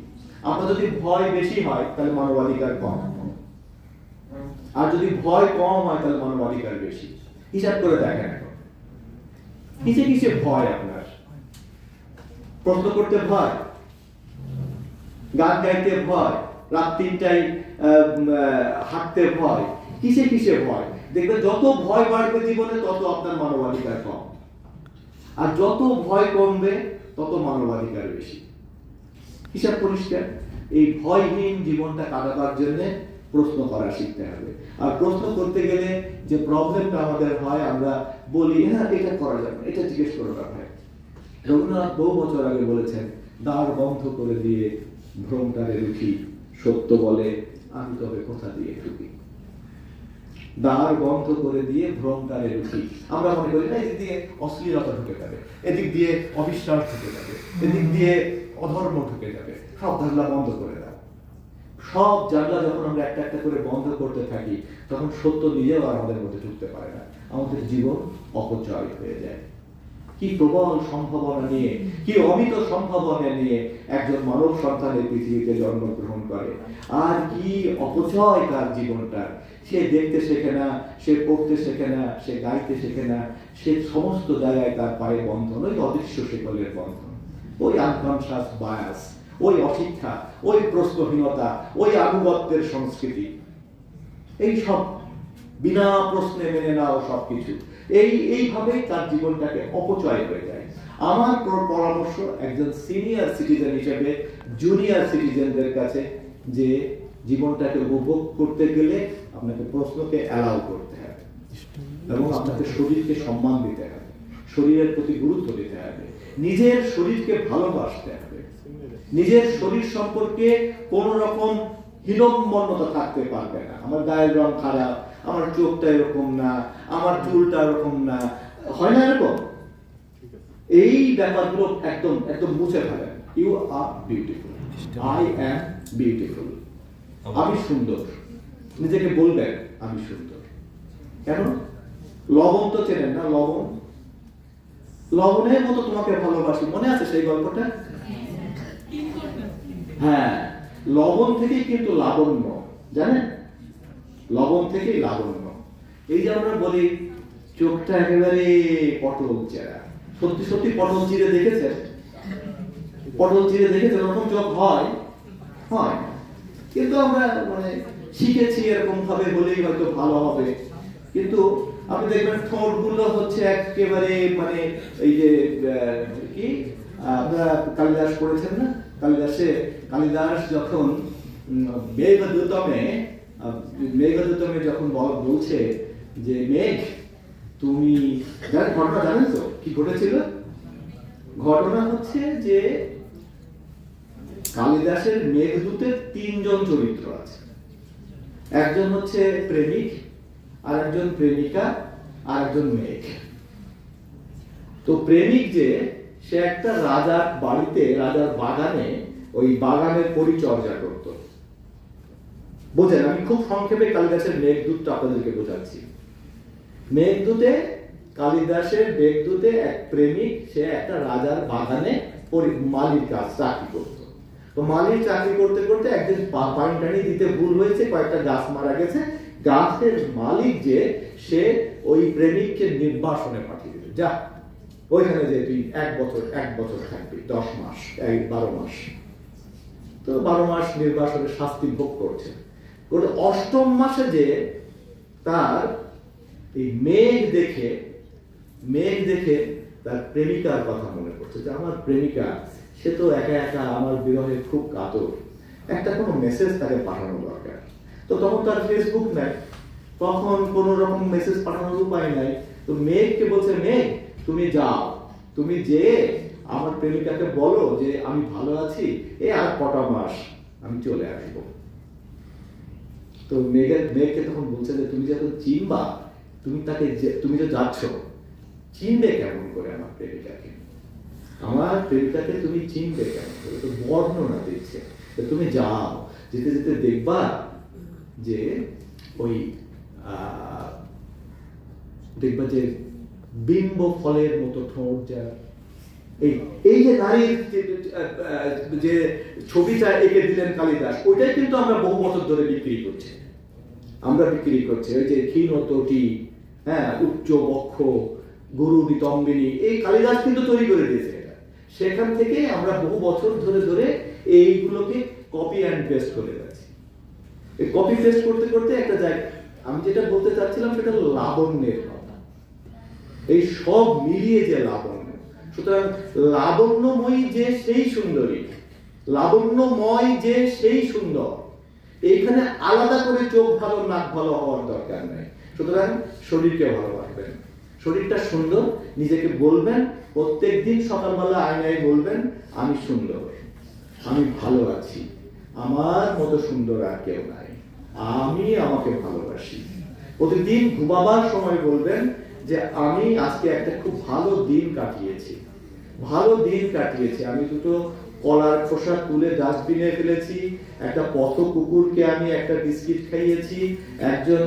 আপনার যদি ভয় বেশি হয়, তাহলে মানবাধিকার কম, আর যদি ভয় কম হয়, তাহলে মানবাধিকার বেশি। হিসাব করে দেখেন, কিসে কিসে ভয় আপনার? প্রশ্ন করতে ভয়, গান গাইতে ভয়, রাত 3টায় হাঁটতে ভয়, কিসে কিসে ভয়? দেখবেন যত ভয় বাড়বে জীবনে, তত আপনার মানবাধিকার কম, আর যত ভয় কমবে তত মানবাধিকার বেশি। হিসাব পরিষ্কার। এই ভয়হীন জীবনটা কাটাবার জন্য প্রশ্ন করা শিখতে হবে। আর প্রশ্ন করতে গেলে যে প্রবলেমটা আমাদের হয়, আমরা বলি হ্যাঁ এটা করা যাবে, এটা জিজ্ঞেস করো না ভাই। রবীন্দ্রনাথ বহু বছর আগে বলেছেন, দ্বার বন্ধ করে দিয়ে ভ্রমটারে রুখি, সত্য বলে আমি তবে কোথা দিয়ে ঢুকি। দ্বার বন্ধ করে দিয়ে ভ্রমটারে রুখি। আমরা মনে করি না এদিক দিয়ে অশ্লীলতা ঢুকে যাবে, এদিক দিয়ে অবিশ্বাস ঢুকে যাবে, এদিক দিয়ে অধর্ম ঢুকে যাবে, সব জানলা বন্ধ করে দাও। সব জানলা যখন আমরা একটা একটা করে বন্ধ করতে থাকি, তখন সত্য নিজেও আর আমাদের মধ্যে ঢুকতে পারে না, আমাদের জীবন অপচয় হয়ে যায়। কি প্রবল সম্ভাবনা নিয়ে, কি অমিত সম্ভাবনা নিয়ে একজন মানব সন্তানের পৃথিবীতে জন্মগ্রহণ করে, আর কি অপচয় তার জীবনটা। সে দেখতে শেখে না, সে পড়তে শেখে না, সে গাইতে শেখে না, সে সমস্ত জায়গায় তার পায়ে বন্ধন, ওই অদৃশ্য শিকলের বন্ধন, ওই আনকনশাস বায়াস, ওই অশিক্ষা, ওই প্রশ্নহীনতা, ওই আনুগত্যের সংস্কৃতি, এই সব বিনা প্রশ্নে মেনে নাও সবকিছু, এইভাবেই তার জীবনটাকে অপচয় হয়ে যায়। আমার পরামর্শ একজন সিনিয়র সিটিজেন হিসেবে জুনিয়র সিটিজেনদের কাছে, যে জীবনটাকে উপভোগ করতে গেলে আপনাকে প্রশ্নকে অ্যালাউ করতে হবে, এবং আপনাকে শরীরকে সম্মান দিতে হবে, শরীরের প্রতি গুরুত্ব দিতে হবে। নিজের শরীরকে ভালোবাসতে হবে। নিজের শরীর সম্পর্কে কোন রকম হীনম্মন্যতা থাকতে পারবে না। আমার গায়ের রং খারাপ, আমার চোখটা এরকম না, আমার চুলটা এরকম না, হয় না এরকম? এই ব্যাপারগুলো একদম একদম মুছে ফেলেন। You are beautiful, I am beautiful, আমি সুন্দর। নিজেকে বলবেন আমি সুন্দর। কেন? লবণ তো চেনেন না? লবণ, লবণের মতো তোমাকে ভালোবাসি, মনে আছে সেই গল্পটা? হ্যাঁ, লবণ থেকেই কিন্তু লাবণ্য, জানেন? লবণ থেকেই লাবণ্য। এই যে আমরা বলি চোখটা একেবারে পটল চেরা, সত্যি সত্যি পটল চিরে দেখেছেন? পটল চিরে দেখেছেন ওরকম চোখ হয়? হয় না। কিন্তু আমরা মানে শিখেছি এরকম ভাবে হলেই হয়তো ভালো হবে। কিন্তু আপনি দেখবেন ঠোঁট গুলো হচ্ছে একেবারে মানে এই যে কি আপনারা কালিদাস পড়েছেন না? কালিদাস যখন মেঘদূতমে যখন বলছে যে মেঘ তুমি ঘটনা জানেন তো কি ঘটেছিল? ঘটনা হচ্ছে যে কালিদাসের মেঘদূতের 3 জন চরিত্র আছে। একজন হচ্ছে প্রেমিক, আর একজন প্রেমিকা, আর একজন মেঘ। তো প্রেমিক যে সে একটা রাজার বাড়িতে, রাজার বাগানে, ওই বাগানের পরিচর্যা করত। বোঝেন, আমি খুব সংক্ষেপে কালিদাসের মেঘদূতটা আপনাদেরকে বোঝাচ্ছি। মেঘদূতে, কালিদাসের মেঘদূতে এক প্রেমিক, সে একটা রাজার বাগানে মালির কাজ চাকরি করত। তো মালির চাকরি করতে করতে একদিন পানি টানি দিতে ভুল হয়েছে, কয়েকটা গাছ মারা গেছে। গাছের মালিক যে সে ওই প্রেমিককে নির্বাসনে পাঠিয়ে দিল, যা ওইখানে যে তুই এক বছর থাকবি, 10 মাস, 12 মাস। তো 12 মাস নির্বাসনের শাস্তি ভোগ করছে। 8ম মাসে যে তার এই মেঘ দেখে তার প্রেমিকার কথা মনে পড়ছে, যে আমার প্রেমিকা, সে তো একা একা, আমার বিরহে খুব কাতর, একটা কোনো মেসেজ তাকে পাঠানো দরকার। তো তখন তার ফেসবুক নাই, তখন কোন রকম মেসেজ পাঠানোর উপায় নাই। তো মেঘকে বলছে, মেঘ তুমি যাও, তুমি যে আমার প্রেমিকাকে বলো যে আমি ভালো আছি, আর কটা মাস আমি চলে আসবো। তো মেঘকে তখন বলছে যে তুমি যখন চিনবা, তুমি যে যাচ্ছ, চিনবে কেমন করে আমার প্রেমিকাকে? আমার প্রেমিকাকে তুমি চিনবে কেমন করে? তো বর্ণনা দিচ্ছে, তুমি যাও, যেতে যেতে দেখবা যে ওই দেখবা যে বিম্ব ফলের মতো ঠোঁট, যা এই যে নারীর যে ছবিটা এঁকে দিলেন কালিদাস, ওইটাই কিন্তু আমরা বহু বছর ধরে বিক্রি করছি। ওই যে ক্ষীণ তটি, হ্যাঁ, উচ্চ বক্ষ, গুরু নিতম্বিনী, এই কালিদাস কিন্তু তৈরি করে দিয়েছে এটা। সেখান থেকে আমরা বহু বছর ধরে ধরে এইগুলোকে কপি অ্যান্ড পেস্ট করে যাচ্ছি। এই কপি পেস্ট করতে করতে একটা জায়গা, আমি যেটা বলতে চাচ্ছিলাম সেটা হলো লাবণ্যের কথা। এই সব মিলিয়ে যে লাবণ্য, সুতরাং লাবণ্যময়ী যে সেই সুন্দরী, লাবণ্যময় যে সেই সুন্দর, এইখানে আলাদা করে চোখ ভালো নাক ভালো হওয়ার দরকার নাই। সুতরাং শরীরকে ভালোবাসবেন, শরীরটা সুন্দর, নিজেকে বলবেন প্রত্যেকদিন সকালবেলা আয়নায় বলবেন আমি সুন্দর, আমি ভালো আছি, আমার মতো সুন্দর আর কেউ নাই, আমি আমাকে ভালোবাসি। প্রতিদিন ঘুমাবার সময় বলবেন যে আমি আজকে একটা খুব ভালো দিন কাটিয়েছি, আমি দুটো কলার খোসা তুলে ডাস্টবিনে ফেলেছি, একটা পথ কুকুরকে আমি একটা বিস্কিট খাইয়েছি, একজন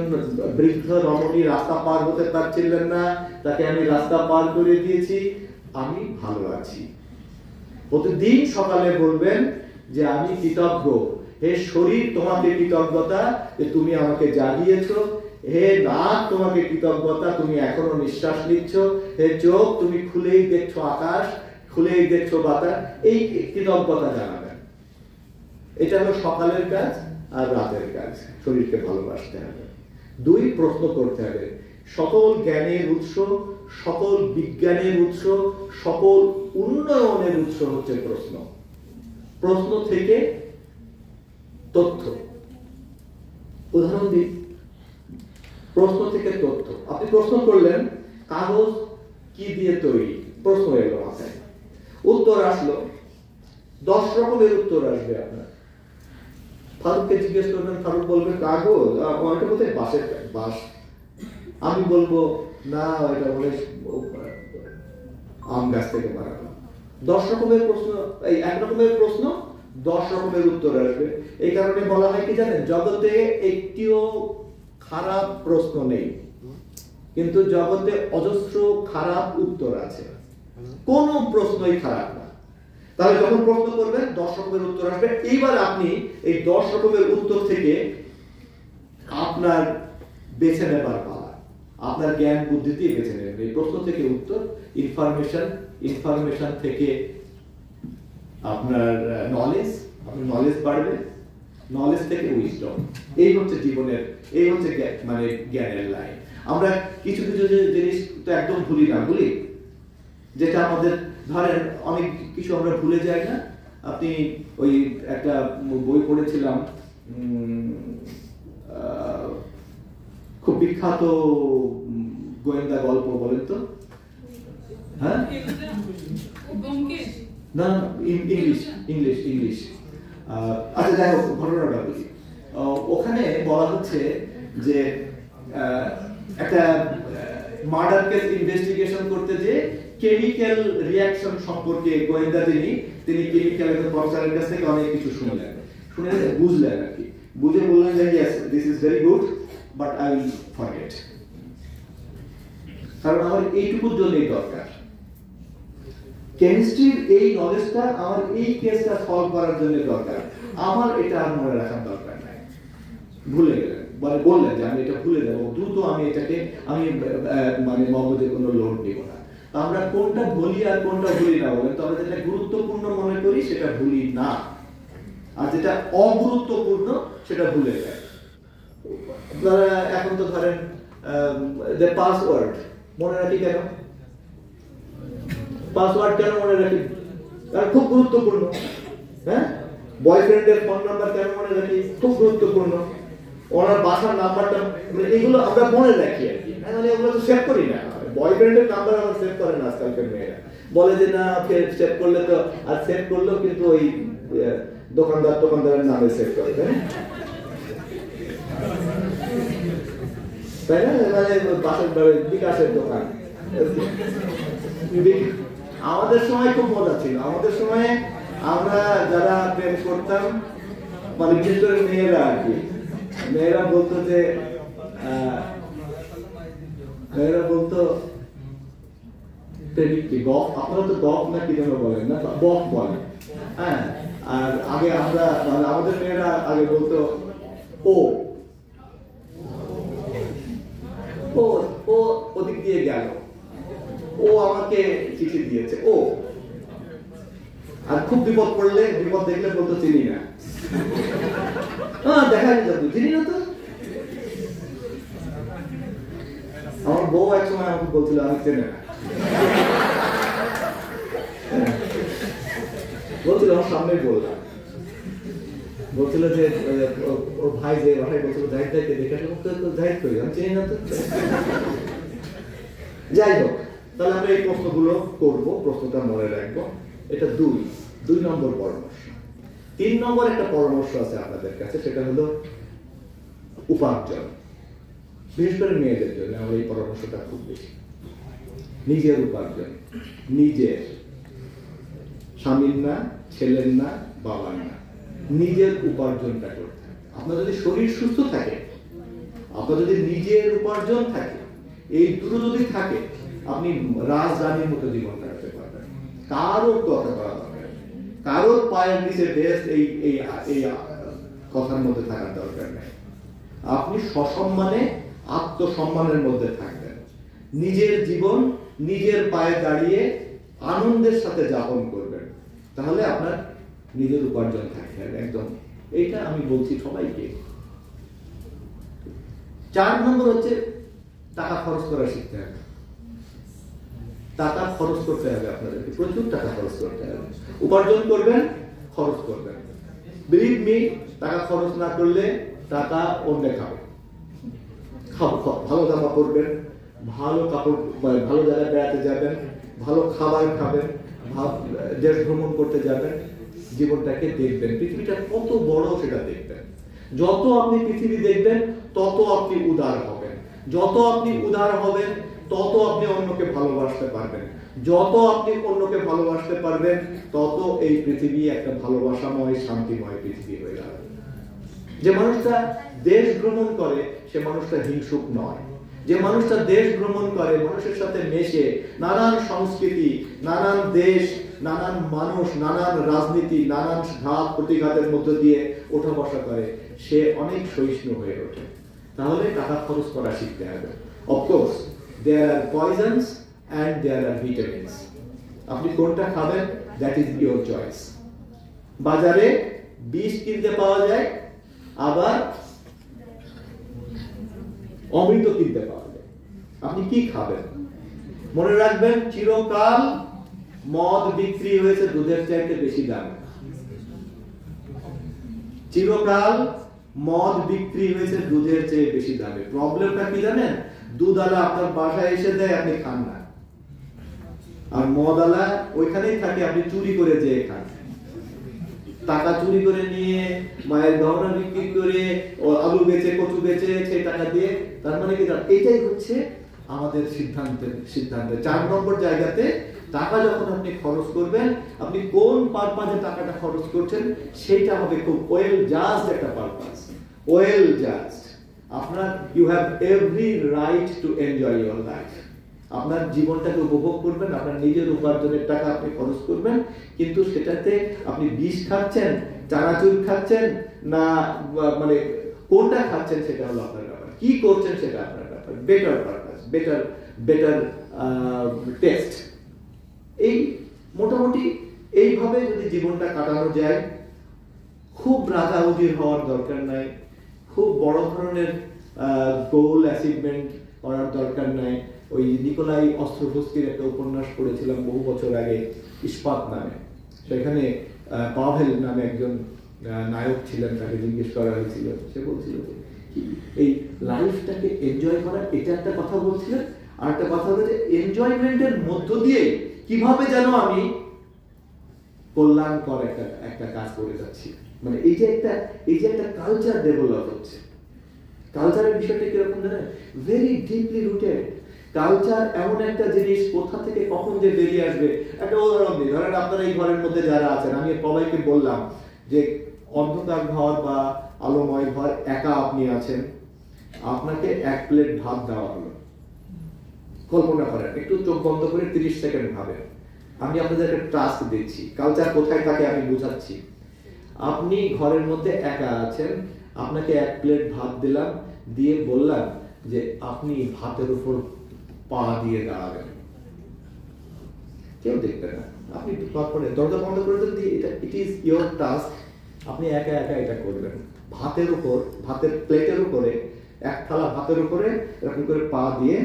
বৃদ্ধ রমণী রাস্তা পার হতে পারছিলেন না, তাকে আমি রাস্তা পার করে দিয়েছি, আমি ভালো আছি। প্রতিদিন সকালে বলবেন যে আমি কৃতজ্ঞ, হে শরীর তোমাকে কৃতজ্ঞতা যে তুমি আমাকে জাগিয়েছো, হে নাক তোমাকে কৃতজ্ঞতা তুমি এখনো নিঃশ্বাস নিচ্ছ, হে চোখ তুমি খুলেই দেখছো আকাশ, খুলেই দেখছো বাতাস, এই কৃতজ্ঞতা জানাবেন। এটা হলো সকালের কাজ আর রাতের কাজ। শরীরকে ভালোবাসতে হবে। 2, প্রশ্ন করতে হবে। সকল জ্ঞানের উৎস, সকল বিজ্ঞানের উৎস, সকল উন্নয়নের উৎস হচ্ছে প্রশ্ন। প্রশ্ন থেকে তথ্য। উদাহরণ দিই, প্রশ্ন থেকে তথ্য। আপনি প্রশ্ন করলেন কাগজ কি দিয়ে তৈরি, প্রশ্ন এলো মাথায়, উত্তর আসলো, 10 রকমের উত্তর আসবে আপনার। ফারুককে জিজ্ঞেস করবেন, ফারুক বলবে কাগজ, অনেকটা কোথায় বাঁশের বাঁশ। আমি বলবো না, এটা বলে আম গাছ থেকে বানানো। 10 রকমের প্রশ্ন, এই 1 রকমের প্রশ্ন 10 রকমের উত্তর আসবে। এই কারণে বলা হয় কি জানেন, জগতে একটিও খারাপ প্রশ্ন নেই, কিন্তু জগতে অজস্র খারাপ উত্তর আছে। কোন প্রশ্নই খারাপ না। তাহলে যখন প্রশ্ন করবেন 10 রকমের উত্তর আসবে। এইবার আপনি এই 10 রকমের উত্তর থেকে আপনার বেছে নেবার পালা, আপনার জ্ঞান বুদ্ধি দিয়ে বেছে নেবেন। এই প্রশ্ন থেকে উত্তর, ইনফরমেশন থেকে আপনার নলেজ, আপনার নলেজ বাড়বে, নলেজ থেকে উইজডম। এই হচ্ছে জীবনের, এই হচ্ছে মানে জ্ঞানের লাইন। আমরা কিছু কিছু জিনিস তো একদম ভুলি না, ভুলি যেটা আমাদের, ধরেন অনেক কিছু আমরা ভুলে যাই না। আপনি ওই একটা বই পড়েছিলাম, খুব বিখ্যাত গোয়েন্দা গল্প, বলেন তো? হ্যাঁ, না ইংলিশ। আচ্ছা যাই হোক, ঘটনাটা বলি। ওখানে বলা হচ্ছে যে একটা মার্ডার কেস ইনভেস্টিগেশন করতে যে কেমিক্যাল রিঅ্যাকশন সম্পর্কে গোয়েন্দা তিনি কেমিক্যাল প্রফেসরের কাছ থেকে অনেক কিছু শুনে বুঝলেন আর কি। বুঝে বললেন যে yes, this is very good, but I will forget. কারণ আমার এইটুকুর জন্যই দরকার, কেমিস্ট্রির এই নলেজটা আমার এই কেসটা সলভ করার জন্য দরকার, আমার এটা আর মনে রাখার দরকার নাই। ভুলে গেলেন, বললেন যে আমি এটা ভুলে যাবো, দ্রুত আমি এটাকে মানে মগজে কোনো লোড দিব না। আমরা কোনটা ভুলি আর কোনটা ভুলি না বলেন, তবে যেটা গুরুত্বপূর্ণ মনে করি সেটা ভুলি না, আর যেটা অগুরুত্বপূর্ণ সেটা ভুলে যায়। আপনারা এখন তো ধরেন পাসওয়ার্ড মনে রাখি কেন? পাসওয়ার্ড কেন মনে রাখি? কারণ খুব গুরুত্বপূর্ণ। হ্যাঁ, বয়ফ্রেন্ডের ফোন নাম্বার কেন মনে রাখি? খুব গুরুত্বপূর্ণ। ওনার বাসার নাম্বারটা, এগুলো আমরা মনে রাখি আর কি, মানে এগুলো তো সেভ করি না। বয়ফ্রেন্ডের নাম্বার আমার সেভ করে না আজকালকার মেয়েরা, বলে যে না সেভ করলে তো, আর সেভ করলেও কিন্তু ওই দোকানদারের নামে সেভ করে, তাই না? মানে বাসার বিকাশের দোকান। আমাদের সময় খুব মজা ছিল। আমাদের সময় আমরা যারা প্রেম করতাম, মানে বিশেষ করে মেয়েরা আর কি, মেয়েরা বলতো যে গফ, আপনারা তো গফ না কি যেন বলেন না, বফ বলেন। হ্যাঁ, আর আগে আমরা, মানে আমাদের মেয়েরা আগে বলতো ও ও ও ওদিক দিয়ে গেল, ও আমাকে চিঠি দিয়েছে, ও। আর খুব বিপদ পড়লে, বিপদ দেখলে বলতো চিনি না। দেখা যেত চিনি না তো। আমার বউ এক সময় আমাকে বলছিল আমি চেনে না, বলছিল আমার সামনে বললাম, বলছিল যে ওর ভাই যে বাসায় বলছিল জাহিদ ভাইকে দেখে জাহিদ করি, আমি চিনি না তো। যাই হোক, তাহলে আমরা এই প্রশ্নগুলো করবো, প্রশ্নটা মনে রাখবো। এটা 2 নম্বর পরামর্শ। 3 নম্বর একটা পরামর্শ আছে আপনাদের কাছে, সেটা হলো উপার্জন। বিশেষ করে মেয়েদের জন্য আমার এই পরামর্শটা খুব বেশি। নিজের উপার্জন, নিজের, স্বামীর না, ছেলের না, বাবার না, নিজের উপার্জনটা করতে হবে। আপনার যদি শরীর সুস্থ থাকে, আপনার যদি নিজের উপার্জন থাকে, এই দুটো যদি থাকে, আপনি রাজরানীর মতো জীবন কাটাতে পারবেন। কারোর কথা করা দরকার, কারোর পায়ের নিচে বেস্ট এই কথার মধ্যে থাকার দরকার নেই। আপনি সসম্মানে, আত্মসম্মানের মধ্যে থাকবেন। নিজের জীবন নিজের পায়ে দাঁড়িয়ে আনন্দের সাথে যাপন করবেন, তাহলে আপনার নিজের উপার্জন থাকবে একদম। এইটা আমি বলছি সবাইকে। 4 নম্বর হচ্ছে টাকা খরচ করা শিখতে হবে। টাকা খরচ করতে হবে, আপনাদেরকে প্রচুর টাকা খরচ করতে হবে। উপার্জন করবেন, খরচ করবেন। বিলিভ মি, টাকা খরচ না করলে টাকা অন্য খাবে। ভালো জামা পরবেন, ভালো কাপড়, ভালো জায়গায় বেড়াতে যাবেন, ভালো খাবার খাবেন, দেশ ভ্রমণ করতে যাবেন, জীবনটাকে দেখবেন, পৃথিবীটা কত বড় সেটা দেখবেন। যত আপনি পৃথিবী দেখবেন তত আপনি উদার হবেন, যত আপনি উদার হবেন তত আপনি অন্যকে ভালোবাসতে পারবেন, যত আপনি অন্যকে ভালোবাসতে পারবেন তত এই পৃথিবী একটা ভালোবাসাময় শান্তিময় পৃথিবী হয়ে যাবে। যে মানুষটা দেশ ভ্রমণ করে সে মানুষটা হিংসুক নয়। যে মানুষটা দেশ ভ্রমণ করে, মানুষের সাথে মেশে, নানান সংস্কৃতি, নানান দেশ, নানান মানুষ, নানান রাজনীতি, নানান ঘাত প্রতিঘাতের মধ্য দিয়ে ওঠা বসা করে, সে অনেক সহিষ্ণু হয়ে ওঠে। তাহলে টাকা খরচ করা শিখতে হবে। Of course there are poisons and there are vitamins. আপনি কোনটা খাবেন দ্যাট ইজ ইউর চয়েস। বাজারে বিষ কিনতে পাওয়া যায়, আবার অমৃত কিনতে পাওয়া যায়। আপনি কি খাবেন? মনে রাখবেন, চিরকাল মদ বিক্রি হয়েছে দুধের চাইতে বেশি দামে। চিরকাল মদ বিক্রি হয়েছে দুধের চেয়ে বেশি দামে। প্রবলেমটা কি জানেন? দুধওয়ালা আপনার বাসায় এসে দেয়, আপনি খান না, আর মদওয়ালা ওইখানেই থাকে, আপনি চুরি করে যেয়ে খান। টাকা চুরি করে নিয়ে, মায়ের গহনা বিক্রি করে, আলু বেচে, কচু বেচে, সেই টাকা দিয়ে, তার মানে কি? এটাই হচ্ছে আমাদের সিদ্ধান্তে 4 নম্বর জায়গাতে টাকা যখন আপনি খরচ করবেন, আপনি কোন পারপাজে টাকাটা খরচ করছেন সেটা হবে খুব ওয়েল জাজড একটা পারপাস, ওয়েল জাজড। আপনার you have every right to enjoy your life. আপনার জীবনটাকে উপভোগ করবেন, আপনার নিজের উপার্জনের টাকা আপনি খরচ করবেন, কিন্তু সেটাতে আপনি বিষ খাচ্ছেন, চানাচুর খাচ্ছেন না, মানে কোনটা খাচ্ছেন সেটা হলো আপনার ব্যাপার, কি করছেন সেটা আপনার ব্যাপার। Better purpose, better test. এই মোটামুটি এইভাবে যদি জীবনটা কাটানো যায়, খুব রাজা উজির হওয়ার দরকার নাই, খুব বড় ধরনের গোল অ্যাচিভমেন্ট করার দরকার নাই। ওই নিকোলাই অস্ত্রোভস্কির একটা উপন্যাস পড়েছিলাম বহু বছর আগে, ইস্পাত নামে। সেখানে পাভেল নামে একজন নায়ক ছিলেন, তাকে জিজ্ঞেস করা হয়েছিল, সে বলছিল এই লাইফটাকে এনজয় করা, এটা একটা কথা বলছিলেন। আর একটা কথা হলো যে এনজয়মেন্টের মধ্য দিয়ে কিভাবে যেন আমি কল্যাণকর একটা কাজ করে যাচ্ছি। মানে এই যে একটা কালচার ডেভেলপ হচ্ছে। কালচারের বিষয়টা কিরকম জানেন? Very deeply rooted. কালচার এমন একটা জিনিস, কোথা থেকে কখন যে বেরিয়ে আসবে। একটা উদাহরণ দিই, ধরেন আপনারা এই ঘরের মধ্যে যারা আছেন, আমি সবাইকে বললাম যে অন্ধকার ঘর বা আলোময় ঘর, একা আপনি আছেন, আপনাকে 1 প্লেট ভাত দেওয়া হলো। কল্পনা করেন, একটু চোখ বন্ধ করে 30 সেকেন্ড ভাবেন। আমি আপনাদের একটা টাস্ক দিচ্ছি, কালচার কোথায় থাকে আমি বুঝাচ্ছি। আপনি ঘরের মধ্যে একা আছেন, আপনাকে 1 প্লেট ভাত দিলাম, দিয়ে বললাম যে আপনি ভাতের উপর পা দিয়ে দাঁড়াবেন। কেউ দেখবে না, আপনি দরজা বন্ধ করে দিয়ে, ইট ইজ ইয়োর টাস্ক। আপনি একা একা এটা করবেন। ভাতের উপর, ভাতের প্লেটের উপরে, 1 থালা ভাতের উপরে এরকম করে পা দিবেন,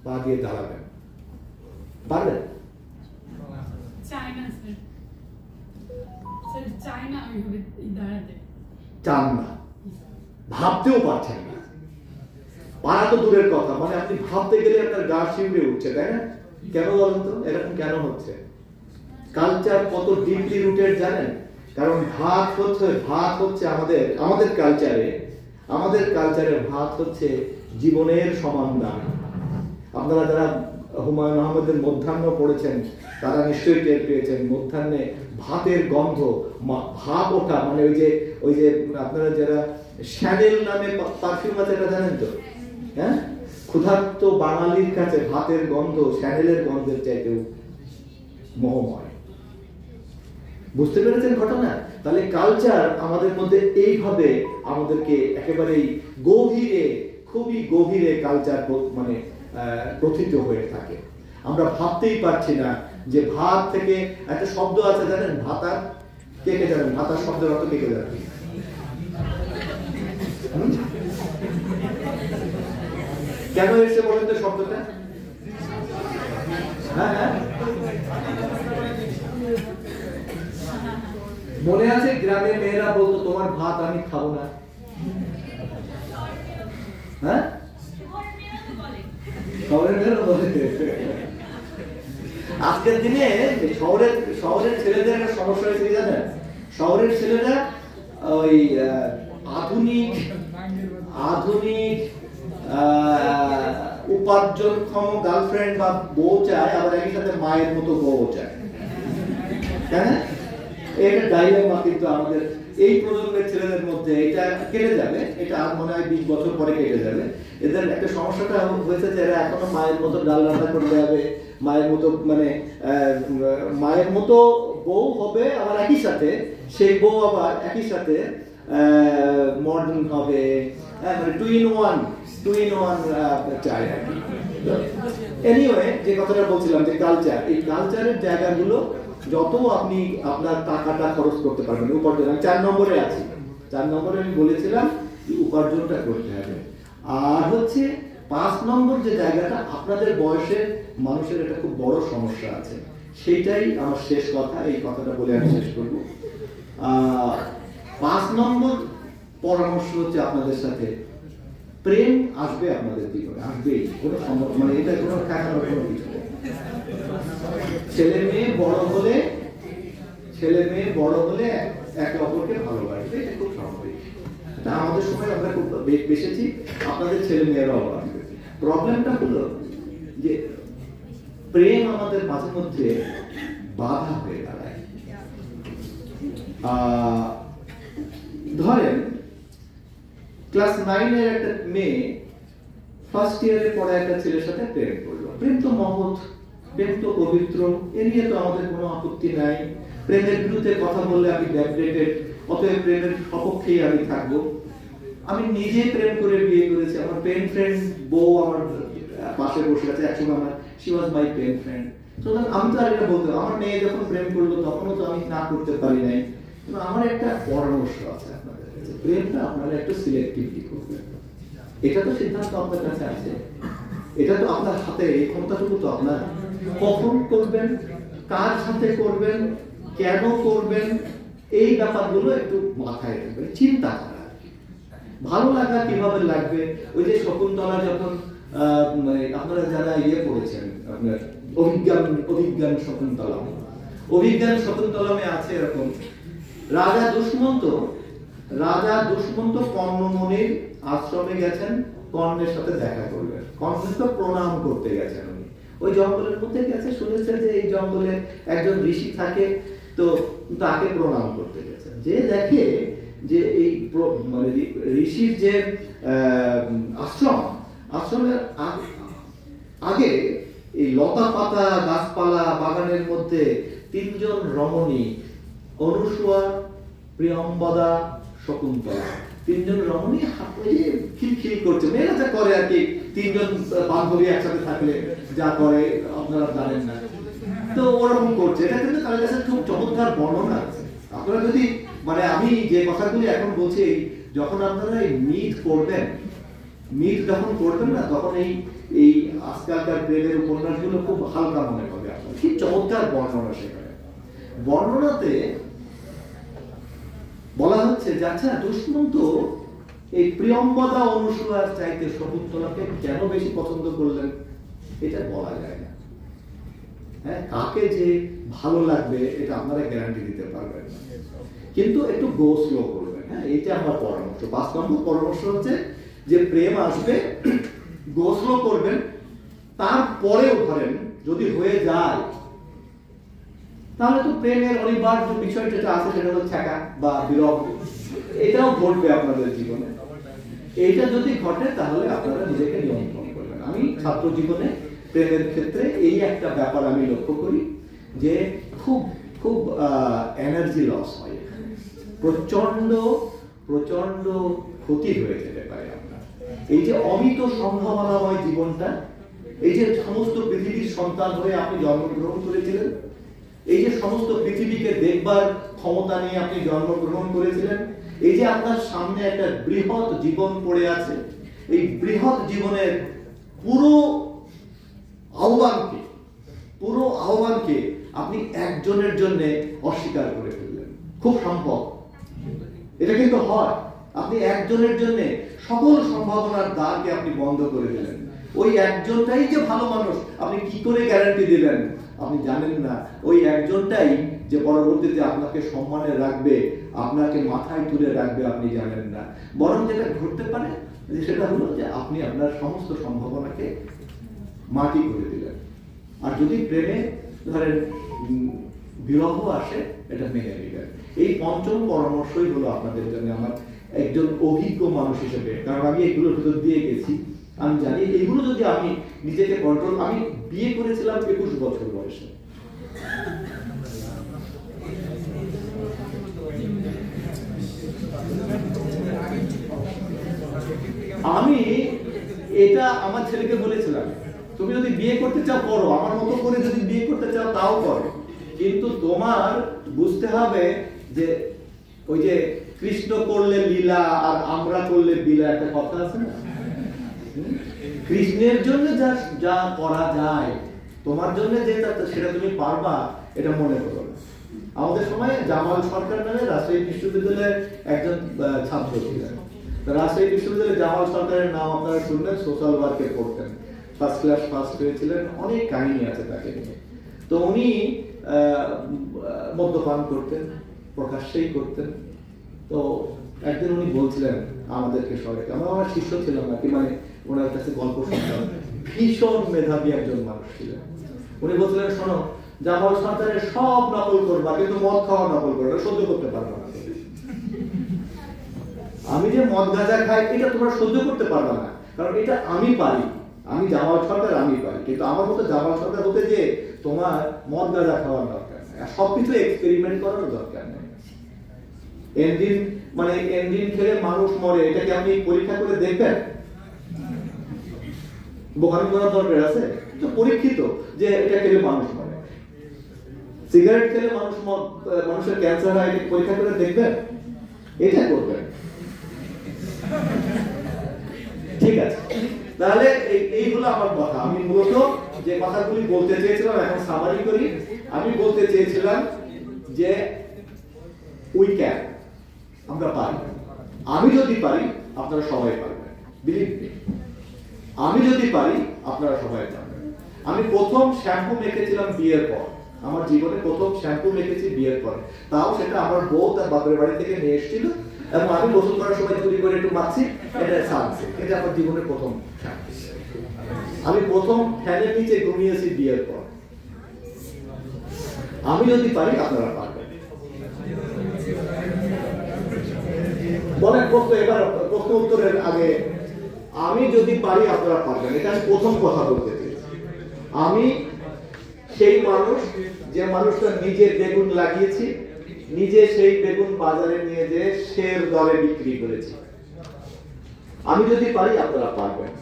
পা দিয়ে দাঁড়াবেন। পারবেন? চান না, ভাবতেও পারছেন না। পারা তো দূরের কথা, মানে আপনি ভাবতে গেলে আপনার গা শিউরে উঠছে, তাই না? কেন বলেন তো এরকম কেন হচ্ছে? কালচার কত ডিপলি রুটেড জানেন? কারণ ভাত হচ্ছে আমাদের কালচারে ভাত হচ্ছে জীবনের সমান দাম। আপনারা যারা হুমায়ুন আহমেদের মধ্যাহ্ন পড়েছেন তারা নিশ্চয়ই টের পেয়েছেন, মধ্যাহ্নে ভাতের গন্ধ, ভাব ওঠা, মানে ওই যে আপনারা যারা শ্যানেল নামে পারফিউম আছে, এটা জানেন তো? হ্যাঁ, ক্ষুধার্ত বাঙালির কাছে ভাতের গন্ধ শ্যানেলের গন্ধের চাইতেও মোহময়। বুঝতে পেরেছেন ঘটনা? তাহলে কালচার আমাদের মধ্যে এইভাবে আমাদেরকে একেবারেই গভীরে, খুবই গভীরে কালচার মানে প্রথিত হয়ে থাকে। আমরা ভাবতেই পারছি না যে ভাত থেকে একটা শব্দ আছে জানেন, ভাতা। কে কে জানেন ভাতার শব্দের অর্থ? কে কে জানেন? কেন এসে বলেন তো শব্দটা? হ্যাঁ, মনে আছে গ্রামের মেয়েরা বলতো তোমার ভাত আমি খাবো না? হ্যাঁ, আজকের দিনে শহরের ছেলেদের একটা সমস্যা হয়েছে কি জানেন? শহরের ছেলেরা ওই আধুনিক উপার্জনক্ষম গার্লফ্রেন্ড বা বউ চায়, আবার একই সাথে মায়ের মতো বউ চায়। হ্যাঁ, এটা ডাইলেমা কিন্তু আমাদের এই প্রজন্মের ছেলেদের মধ্যে। এটা কেটে যাবে, এটা আর মনে হয় 20 বছর পরে কেটে যাবে। এদের একটা সমস্যাটা হয়েছে যে এরা এখনো মায়ের মতো ডাল রান্না করতে হবে, মায়ের মতো মানে মায়ের মতো বউ হবে, আবার একই সাথে সেই বউ আবার একই সাথে মডার্ন হবে, মানে টু ইন ওয়ান চাই আর কি। এনিওয়ে, যে কথাটা বলছিলাম যে কালচার, এই কালচারের জায়গাগুলো যত আপনি আপনার টাকাটা খরচ করতে পারবেন, উপার্জন। আমি 4 নম্বরে আছি, 4 নম্বরে আমি বলেছিলাম উপার্জনটা করতে হবে। আর হচ্ছে 5 নম্বর যে জায়গাটা, আপনাদের বয়সের মানুষের একটা খুব বড় সমস্যা আছে, সেইটাই আমার শেষ কথা। এই কথাটা বলে আমি শেষ করব। 5 নম্বর পরামর্শ হচ্ছে আপনাদের সাথে, প্রেম আসবে আপনাদের জীবনে, আসবেই, কোনো মানে এটা কোনো কাটানোর কোনো কিছু নেই। ছেলে মেয়ে বড় হলে একে অপরকে ভালোবাসবে, এটা খুব স্বাভাবিক। এটা আমাদের সময় আমরা খুব বেশি, আপনাদের ছেলে মেয়েরাও আসবে। প্রবলেমটা হলো যে প্রেম আমাদের মাঝে মধ্যে বাধা হয়ে দাঁড়ায়। ধরেন ক্লাস 9 এর একটা মেয়ে ফার্স্ট ইয়ারে পড়া একটা ছেলের সাথে প্রেম করলো। প্রেম তো মহৎ, প্রেম তো পবিত্র, এ নিয়ে তো আমাদের কোনো আপত্তি নাই। প্রেমের বিরুদ্ধে কথা বললে আমি ডেফিনেটেড, অতএব প্রেমের সপক্ষেই আমি থাকবো। আমি নিজে প্রেম করে বিয়ে করেছি, আমার পেন ফ্রেন্ড বউ আমার পাশে বসে আছে, একসময় আমার she was my pen friend. সুতরাং আমি তো আর এটা বলতে, আমার মেয়ে যখন প্রেম করলো তখনও তো আমি না করতে পারি নাই। কিন্তু আমার একটা পরামর্শ আছে আপনাদের কাছে, প্রেমটা আপনারা একটু সিলেক্টিভলি করবেন। এটা তো সিদ্ধান্ত আপনার কাছে আছে, এটা তো আপনার হাতে, এই ক্ষমতাটুকু তো আপনার। কখন করবেন, কার সাথে করবেন, কেন করবেন, এই ব্যাপারগুলো একটু মাথায় রাখবেন, চিন্তা করা। ভালো লাগা কিভাবে লাগবে? ওই যে শকুন্তলা যখন আপনারা যারা পড়েছেন, আপনার অভিজ্ঞান শকুন্তলামে আছে এরকম, রাজা দুষ্মন্ত কর্ণমণির আশ্রমে গেছেন, কর্ণের সাথে দেখা করবেন। কর্ণের তো প্রণাম করতে গেছেন উনি, ওই জঙ্গলের মধ্যে গেছে, শুনেছেন যে এই জঙ্গলে একজন ঋষি থাকে, তো তাকে প্রণাম করতে গেছেন। যে দেখে যে এই মানে ঋষির যে আশ্রমের আগে এই লতা পাতা গাছপালা বাগানের মধ্যে 3 জন রমণী, অনুসূয়া, প্রিয়ম্বদা, শকুন্তলা, 3 জন রমণী খিলখিল করছে। মেয়েরা যা করে আর কি, 3 জন বান্ধবী একসাথে থাকলে যা করে আপনারা জানেন না, তো ওরকম করছে। এটা কিন্তু তাদের কাছে খুব চমৎকার বর্ণনা আছে। আপনারা যদি মানে আমি যে কথাগুলি এখন বলছি, যখন আপনারা এই মিথ যখন করবেন না, তখন এই আজকালকার প্রেমের উপন্যাসগুলো খুব হালকা মনে হবে আপনার। কি চমৎকার বর্ণনা সেখানে। বর্ণনাতে বলা হচ্ছে যে আচ্ছা, দুষ্মন্ত এই প্রিয়ম্বদা অনুসূয়ার চাইতে শকুন্তলাকে কেন বেশি পছন্দ করলেন, এটা বলা যায় না। হ্যাঁ, কাকে যে ভালো লাগবে এটা আপনারা গ্যারান্টি দিতে পারবেন না, কিন্তু একটু গো স্লো করবেন। হ্যাঁ, এইটা আমার পরামর্শ। 5 নম্বর পরামর্শ হচ্ছে যে প্রেম আসবে, গো স্লো করবেন। তারপরেও ধরেন যদি হয়ে যায়, তাহলে তো প্রেমের অনিবার্য বিষয় যেটা আছে সেটা হলো ছ্যাঁকা বা বিরহ, এটাও ঘটবে আপনাদের জীবনে। এইটা যদি ঘটে তাহলে আপনারা নিজেকে নিয়ন্ত্রণ করবেন। আমি ছাত্র জীবনে প্রেমের ক্ষেত্রে এই একটা ব্যাপার আমি লক্ষ্য করি যে খুব খুব এনার্জি লস হয়, প্রচন্ড ক্ষতি হয়ে যেতে পারে আপনার। এই যে অমিত সম্ভাবনাময় জীবনটা, এই যে সমস্ত পৃথিবীর সন্তান হয়ে আপনি জন্মগ্রহণ করেছিলেন, এই যে সমস্ত পৃথিবীকে দেখবার ক্ষমতা নিয়ে আপনি জন্মগ্রহণ করেছিলেন, এই যে আপনার সামনে একটা বৃহৎ জীবন পড়ে আছে, এই বৃহৎ জীবনের পুরো আহ্বানকে আপনি একজনের জন্য অস্বীকার করে ফেললেন। খুব সম্ভব এটা কিন্তু হয়, আপনি একজনের জন্য সকল সম্ভাবনার দ্বারকে আপনি বন্ধ করে দিলেন। ওই একজনটাই যে ভালো মানুষ, আপনি কি করে গ্যারান্টি দিবেন? আপনি জানেন না ওই একজনটাই যে পরবর্তীতে আপনাকে সম্মানে রাখবে, আপনাকে মাথায় তুলে রাখবে, আপনি জানেন না। বরং যেটা ঘটতে পারে সেটা হলো যে আপনি আপনার সমস্ত সম্ভাবনাকে মাটি করে দিলেন। আর যদি প্রেমে ধরেন বিরহ আসে, এটা মেনে নিবেন। এই পঞ্চম পরামর্শই হলো আপনাদের জন্য আমার একজন অভিজ্ঞ মানুষ হিসেবে, কারণ আমি এগুলোর ভিতর দিয়ে গেছি, আমি জানি এগুলো যদি আমি নিজেকে কন্ট্রোল, আমি বিয়ে করেছিলাম 21 বছর বয়সে। আমি এটা আমার ছেলেকে বলেছিলাম, তুমি যদি বিয়ে করতে চাও করো, আমার মতো করে যদি বিয়ে করতে চাও তাও করো, কিন্তু তোমার বুঝতে হবে যে ওই যে কৃষ্ণ করলে লীলা আর আমরা করলে বিলা, একটা কথা আছে না? কৃষ্ণের জন্য যা যা করা যায়, তোমার জন্য যেটা সেটা তুমি পারবা, এটা মনে করো। আমাদের সময় জামাল সরকার নামে রাজশাহী বিশ্ববিদ্যালয়ের একজন ছাত্র ছিলেন। রাজশাহী বিশ্ববিদ্যালয়ে জামাল সরকারের নাম আপনারা শুনবেন, সোশ্যাল ওয়ার্কে পড়তেন, ফার্স্ট ক্লাস ফার্স্ট হয়েছিলেন, অনেক কাহিনী আছে তাকে নিয়ে। তো উনি মদ্যপান করতেন, প্রকাশ্যেই করতেন। তো একদিন উনি বলছিলেন আমাদেরকে সবাইকে, আমরা আমার শিষ্য ছিলাম নাকি, মানে ওনার কাছে গল্প শুনতাম, ভীষণ মেধাবী একজন মানুষ ছিলেন। উনি বলছিলেন, শোনো, জামাল সরকারের সব নকল করবা, কিন্তু মদ খাওয়া নকল করবা, সহ্য করতে পারবা না। আমি যে মদ গাঁজা খাই এটা তোমরা সহ্য করতে পারবা না, কারণ এটা আমি পারি, আমি জামাল সরকার আমি পারি, কিন্তু আমার মতো জামাল সরকার হতে যে তোমার মদ গাঁজা খাওয়ার দরকার নেই, আর সবকিছু এক্সপেরিমেন্ট করার দরকার নেই। এনজিন মানে এনজিন খেলে মানুষ মরে, এটাকে আপনি পরীক্ষা করে দেখবেন? বোকামি করার দরকার আছে? তো পরীক্ষিত যে এটা খেলে মানুষ মরে। সিগারেট খেলে মানুষের ক্যান্সার হয়, এটা পরীক্ষা করে দেখবেন? এটা করবেন। ঠিক আছে, তাহলে এই হলো আমার কথা। আমি মূলত যে কথাগুলি বলতে চেয়েছিলাম, এখন সামারি করি। আমি বলতে চেয়েছিলাম যে উই ক্যান, আমরা পারি। আমি যদি পারি আপনারা সবাই পারবেন, বিলিভ মি। আমি যদি পারি আপনারা সবাই পারবেন। আমি প্রথম শ্যাম্পু মেখেছিলাম বিয়ের পর, আমার জীবনে প্রথম শ্যাম্পু মেখেছি বিয়ের পর, তাও সেটা আমার বউ তার বাপের বাড়ি থেকে নিয়ে এসেছিল, এবং আমি গোসল করার সময় চুরি করে একটু মাখছি, এটা সানসিল্ক, এটা আমার জীবনের প্রথম শ্যাম্পু। আমি প্রথম ফ্যানের নিচে ঘুমিয়েছি বিয়ের পর। আমি যদি পারি আপনারা পারবেন। বলেন প্রশ্ন, এবার প্রশ্ন উত্তরের আগে আমি যদি পারি আপনারা পারবেন, এটা আমি প্রথম কথা বলতে চাই। আমি সেই মানুষ যে মানুষটা নিজে বেগুন লাগিয়েছি, নিজে সেই বেগুন বাজারে নিয়ে যে শের দরে বিক্রি করেছি। আমি যদি পারি আপনারা পারবেন,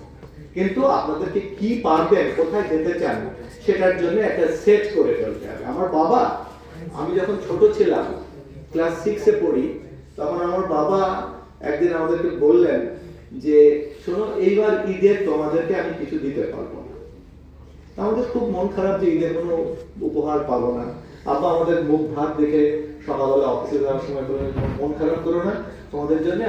কিন্তু আপনাদেরকে কি পারবেন, কোথায় যেতে চান, সেটার জন্য একটা সেট করে ফেলতে হবে। আমার বাবা, আমি যখন ছোট ছিলাম, ক্লাস 6-এ পড়ি, তখন আমার বাবা একদিন আমাদেরকে বললেন যে শোনো, এইবার ঈদে তোমাদেরকে আমি কিছু দিতে পারবো না। আমাদের খুব মন খারাপ যে ঈদের কোনো উপহার পাবো না। আব্বা আমাদের মুখ ভাত দেখে সকালবেলা অফিসে যাওয়ার সময় বললেন, মন খারাপ করো না, তোমাদের জন্য